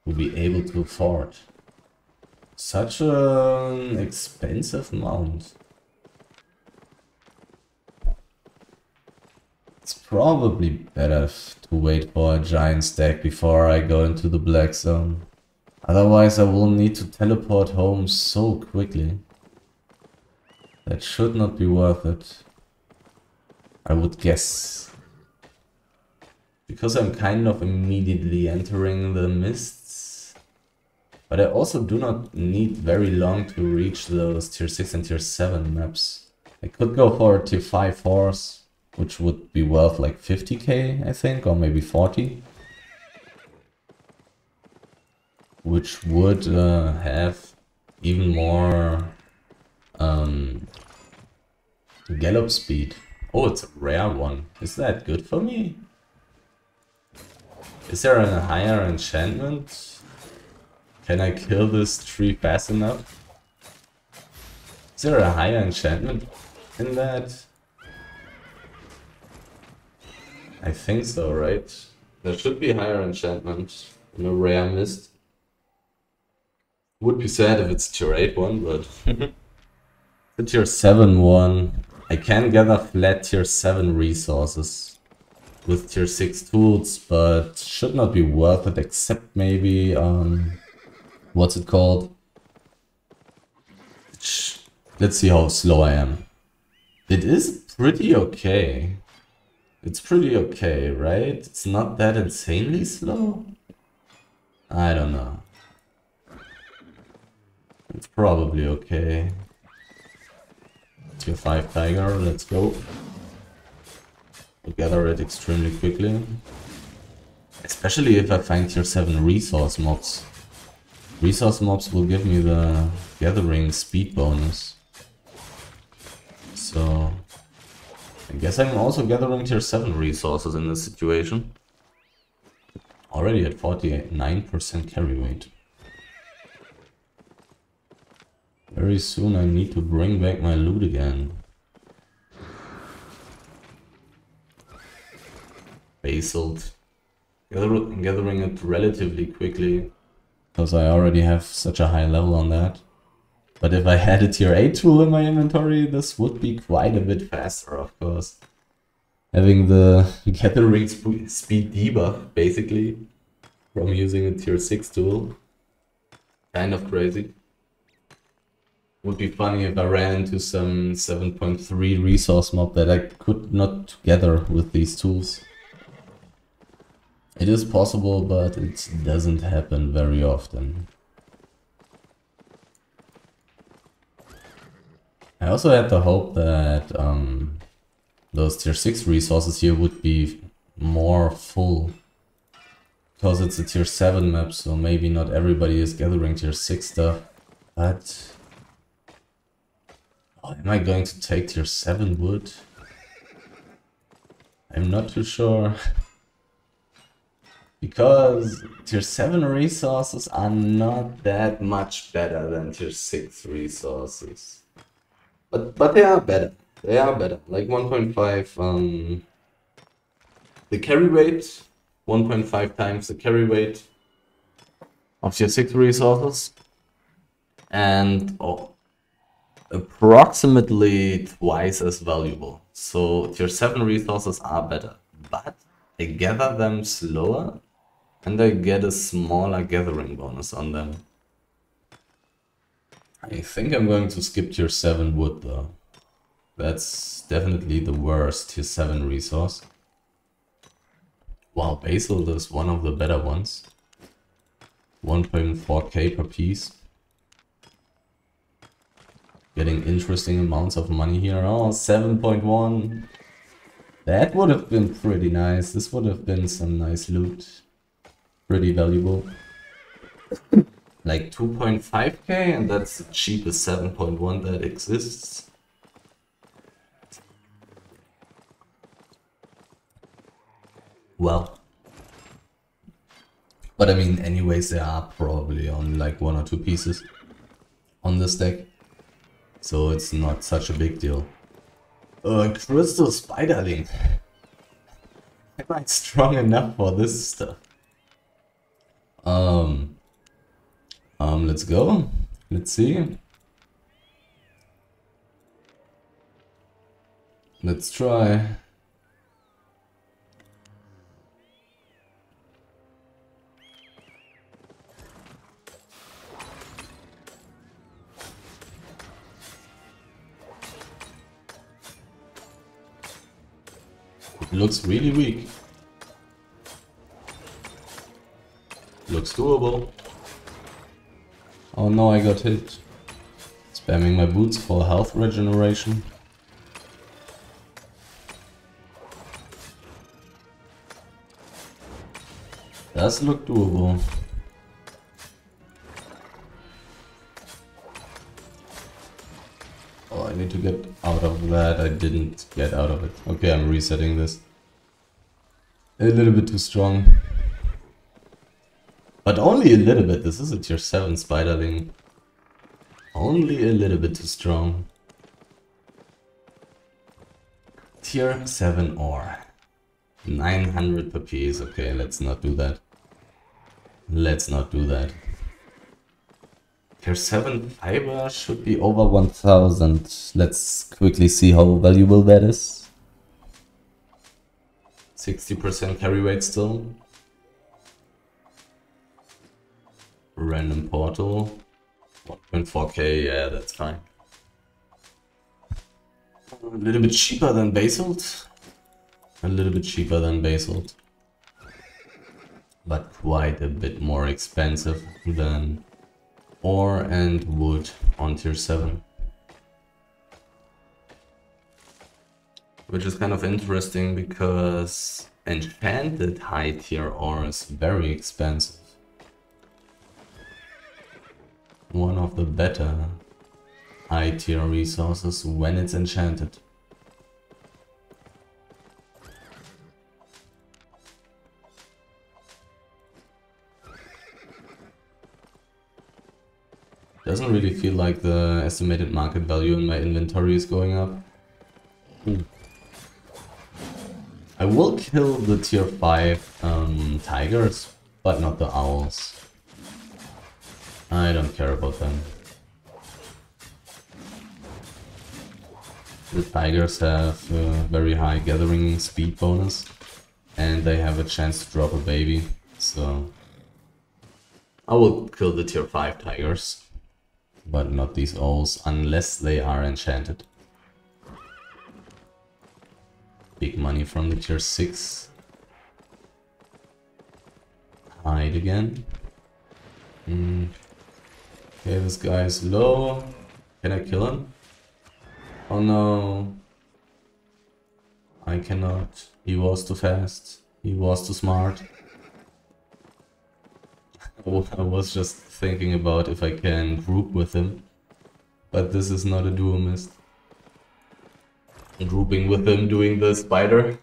to be able to afford such an expensive mount. It's probably better to wait for a giant stack before I go into the black zone. Otherwise I will need to teleport home so quickly. That should not be worth it, I would guess. Because I'm kind of immediately entering the mists. But I also do not need very long to reach those tier 6 and tier 7 maps. I could go for a tier 5 horse, which would be worth like 50k, I think, or maybe 40. Which would have even more gallop speed Oh, it's a rare one. Is that good for me? Is there a higher enchantment? Can I kill this tree fast enough? Is there a higher enchantment in that? I think so, right? There should be higher enchantment in a rare mist. Would be sad if it's tier 8 one, but the tier 7 one. I can gather flat tier 7 resources with tier 6 tools, but should not be worth it except maybe what's it called? Let's see how slow I am. It is pretty okay. It's pretty okay, right? It's not that insanely slow? I don't know. It's probably okay. Tier 5 tiger, let's go. We'll gather it extremely quickly. Especially if I find tier 7 resource mobs. Resource mobs will give me the gathering speed bonus. So I guess I'm also gathering tier 7 resources in this situation. Already at 49% carry weight. Very soon I need to bring back my loot again. Basalt. Gathering it relatively quickly, because I already have such a high level on that. But if I had a tier 8 tool in my inventory, this would be quite a bit faster, of course. Having the gathering speed debuff, basically, from using a tier 6 tool. Kind of crazy. Would be funny if I ran into some 7.3 resource mob that I could not gather with these tools. It is possible, but it doesn't happen very often. I also had the hope that those tier 6 resources here would be more full. Because it's a tier 7 map, so maybe not everybody is gathering tier 6 stuff. But am I going to take tier 7 wood? I'm not too sure. Because tier 7 resources are not that much better than tier 6 resources. But they are better. They are better. Like 1.5 the carry rate, 1.5 times the carry rate of tier 6 resources. And approximately twice as valuable. So tier 7 resources are better, but I gather them slower and I get a smaller gathering bonus on them. I think I'm going to skip tier 7 wood though. That's definitely the worst tier 7 resource. Wow, basalt is one of the better ones. 1.4k per piece. Getting interesting amounts of money here. Oh, 7.1. That would have been pretty nice. This would have been some nice loot. Pretty valuable. Like 2.5k, and that's the cheapest 7.1 that exists. Well. But I mean, anyways, there are probably only like 1 or 2 pieces on this deck. So it's not such a big deal. Crystal Spiderling. Am I strong enough for this stuff? Let's go. Let's see. Let's try. It looks really weak. Looks doable. Oh no, I got hit. Spamming my boots for health regeneration. Does look doable. Oh, I need to to get out of that. I didn't get out of it. Okay, I'm resetting this. A little bit too strong. But only a little bit. This is a tier 7 spiderling. Only a little bit too strong. Tier 7 ore. 900 per piece. Okay, let's not do that. Let's not do that. Tier 7 fiber should be over 1000. Let's quickly see how valuable that is. 60% carry rate still. Random portal. 1.4k, yeah, that's fine. A little bit cheaper than basalt. A little bit cheaper than basalt. But quite a bit more expensive than ore and wood on tier 7. Which is kind of interesting because enchanted high tier ore is very expensive. One of the better high tier resources when it's enchanted. Doesn't really feel like the estimated market value in my inventory is going up. I will kill the tier 5 tigers, but not the owls. I don't care about them. The tigers have a very high gathering speed bonus, and they have a chance to drop a baby, so I will kill the tier 5 tigers. But not these owls, unless they are enchanted. Big money from the tier 6. Hide again. Okay, this guy is low. Can I kill him? Oh no. I cannot. He was too fast. He was too smart. I was just thinking about if I can group with him, but this is not a duo mist. Grouping with him, doing the spider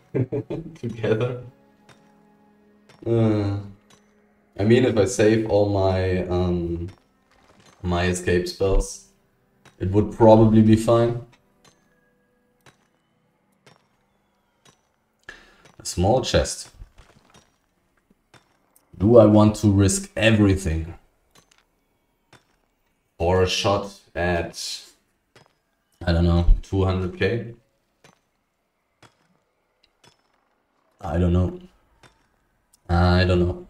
together. I mean, if I save all my my escape spells, it would probably be fine. A small chest. Do I want to risk everything for a shot at, I don't know, 200k? I don't know. I don't know.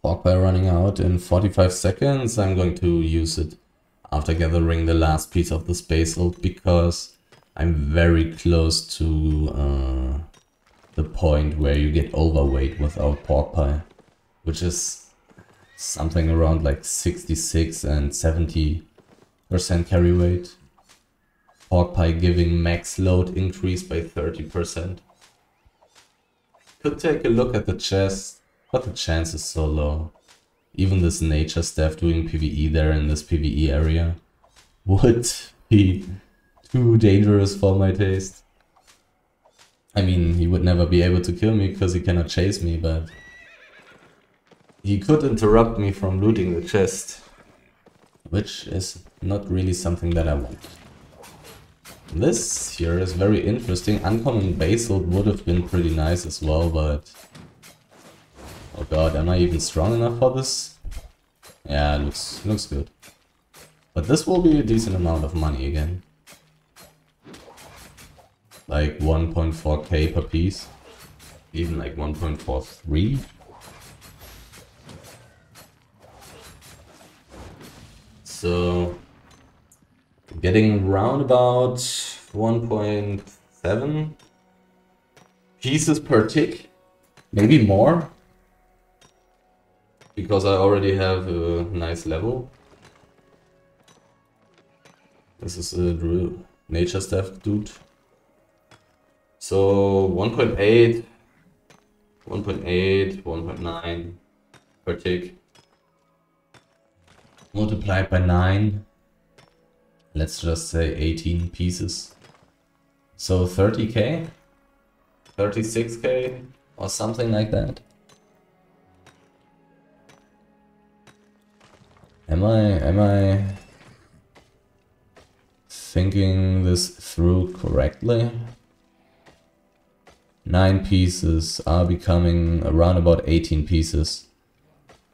Pork pie running out in 45 seconds. I'm going to use it after gathering the last piece of the space ult because I'm very close to the point where you get overweight without pork pie, which is something around like 66 and 70% carry rate. Pork pie giving max load increase by 30%. Could take a look at the chest, but the chance is so low. Even this nature staff doing PvE there in this PvE area would be too dangerous for my taste. I mean, he would never be able to kill me because he cannot chase me, but he could interrupt me from looting the chest, which is not really something that I want. This here is very interesting. Uncommon basalt would have been pretty nice as well, but oh god, am I even strong enough for this? Yeah, looks good. But this will be a decent amount of money again. Like 1.4k per piece. Even like 1.43. So getting round about 1.7 pieces per tick. Maybe more. Because I already have a nice level. This is a nature staff dude. So 1.8, 1.8, 1.9 per tick. Multiplied by 9. Let's just say 18 pieces. So 30k? 36k? Or something like that? Am I thinking this through correctly? 9 pieces are becoming around about 18 pieces.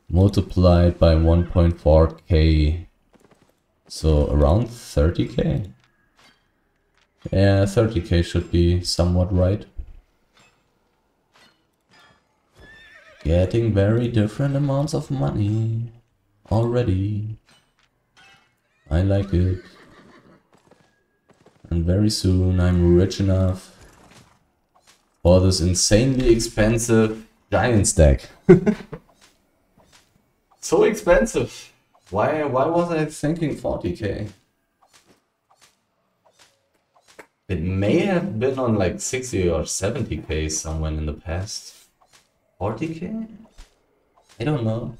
Multiplied by 1.4k. So around 30k? Yeah, 30k should be somewhat right. Getting very different amounts of money already. I like it. And very soon I'm rich enough for this insanely expensive giant stack. So expensive. Why was I thinking 40k? It may have been on like 60 or 70k somewhere in the past. 40k? I don't know.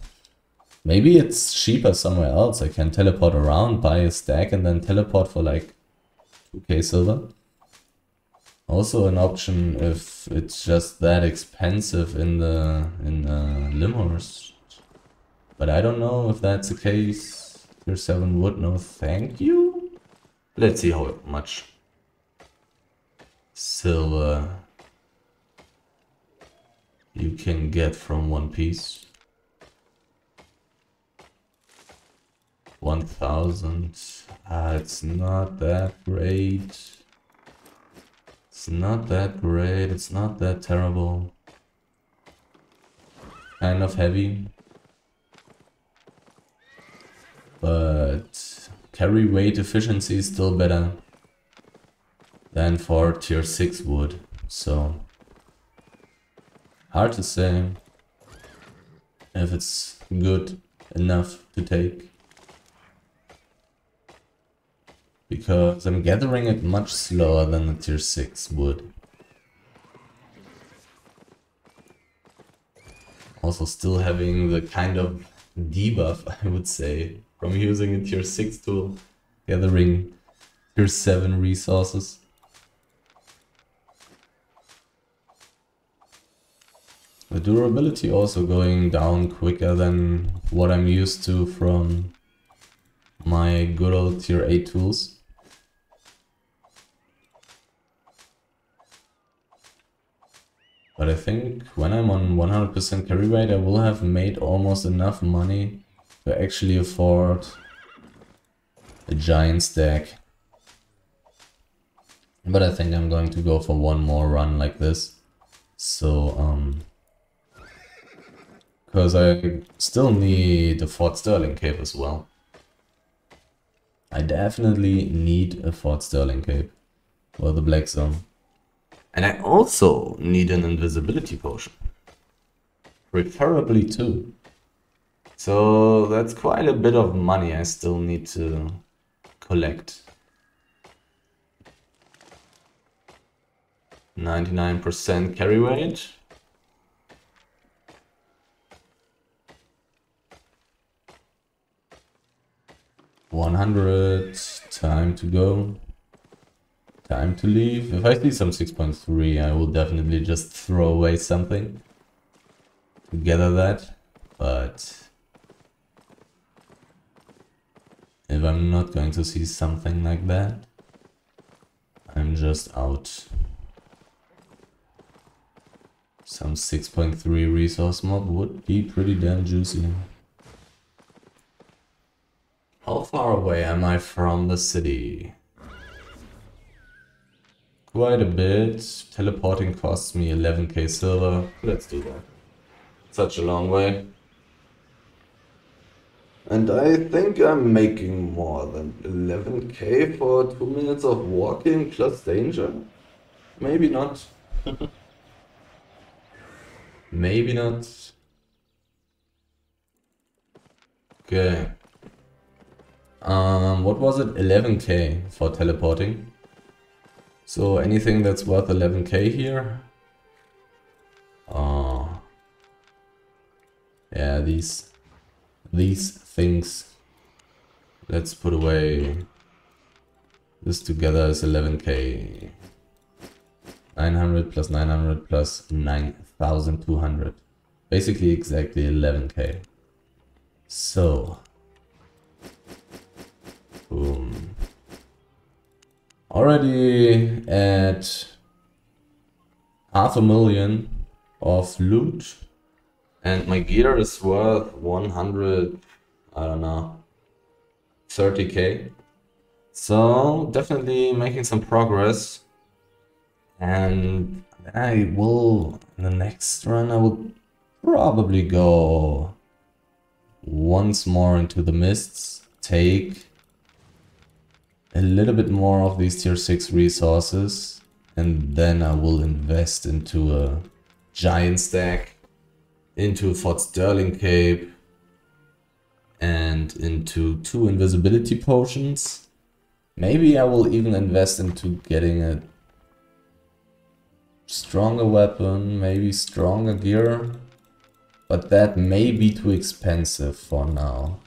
Maybe it's cheaper somewhere else. I can teleport around, buy a stack and then teleport for like 2k silver. Also an option if it's just that expensive in the Limhurst. But I don't know if that's the case. Tier 7 wood, no thank you. Let's see how much silver you can get from one piece. 1000. It's not that great. It's not that great. It's not that terrible. Kind of heavy. But carry weight efficiency is still better than for tier 6 wood. So hard to say if it's good enough to take. Because I'm gathering it much slower than the tier 6 wood. Also still having the kind of debuff, I would say, from using a tier 6 tool, gathering tier 7 resources. The durability also going down quicker than what I'm used to from my good old tier 8 tools. But I think when I'm on 100% carry rate, I will have made almost enough money to actually afford a giant stack. But I think I'm going to go for one more run like this. So, because I still need a Fort Sterling cape as well. I definitely need a Fort Sterling cape for the Black Zone. And I also need an invisibility potion. Preferably two. So that's quite a bit of money I still need to collect. 99% carry rate. $100, time to go. Time to leave. If I see some 6.3, I will definitely just throw away something to gather that. But if I'm not going to see something like that, I'm just out. Some 6.3 resource mob would be pretty damn juicy. How far away am I from the city? Quite a bit. Teleporting costs me 11k silver. Let's do that. Such a long way. And I think I'm making more than 11k for 2 minutes of walking plus danger. Maybe not. Maybe not. Okay. What was it? 11k for teleporting. So anything that's worth 11k here? Oh. Yeah, these things. Let's put away This together is 11k. 900 plus 900 plus 9,200. Basically exactly 11k. So, boom. Already at 500,000 of loot. And my gear is worth 100, I don't know, 30k. So definitely making some progress. And I will, in the next run, I will probably go once more into the mists, take a little bit more of these tier 6 resources, and then I will invest into a giant stack, into Fort Sterling Cape, and into 2 invisibility potions. Maybe I will even invest into getting a stronger weapon, maybe stronger gear, but that may be too expensive for now.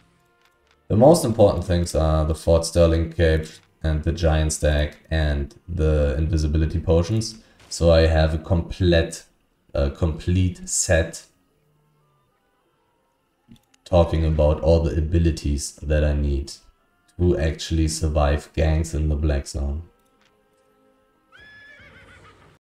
The most important things are the Fort Sterling Cape and the giant stack and the invisibility potions. So I have a complete set talking about all the abilities that I need to actually survive ganks in the Black Zone.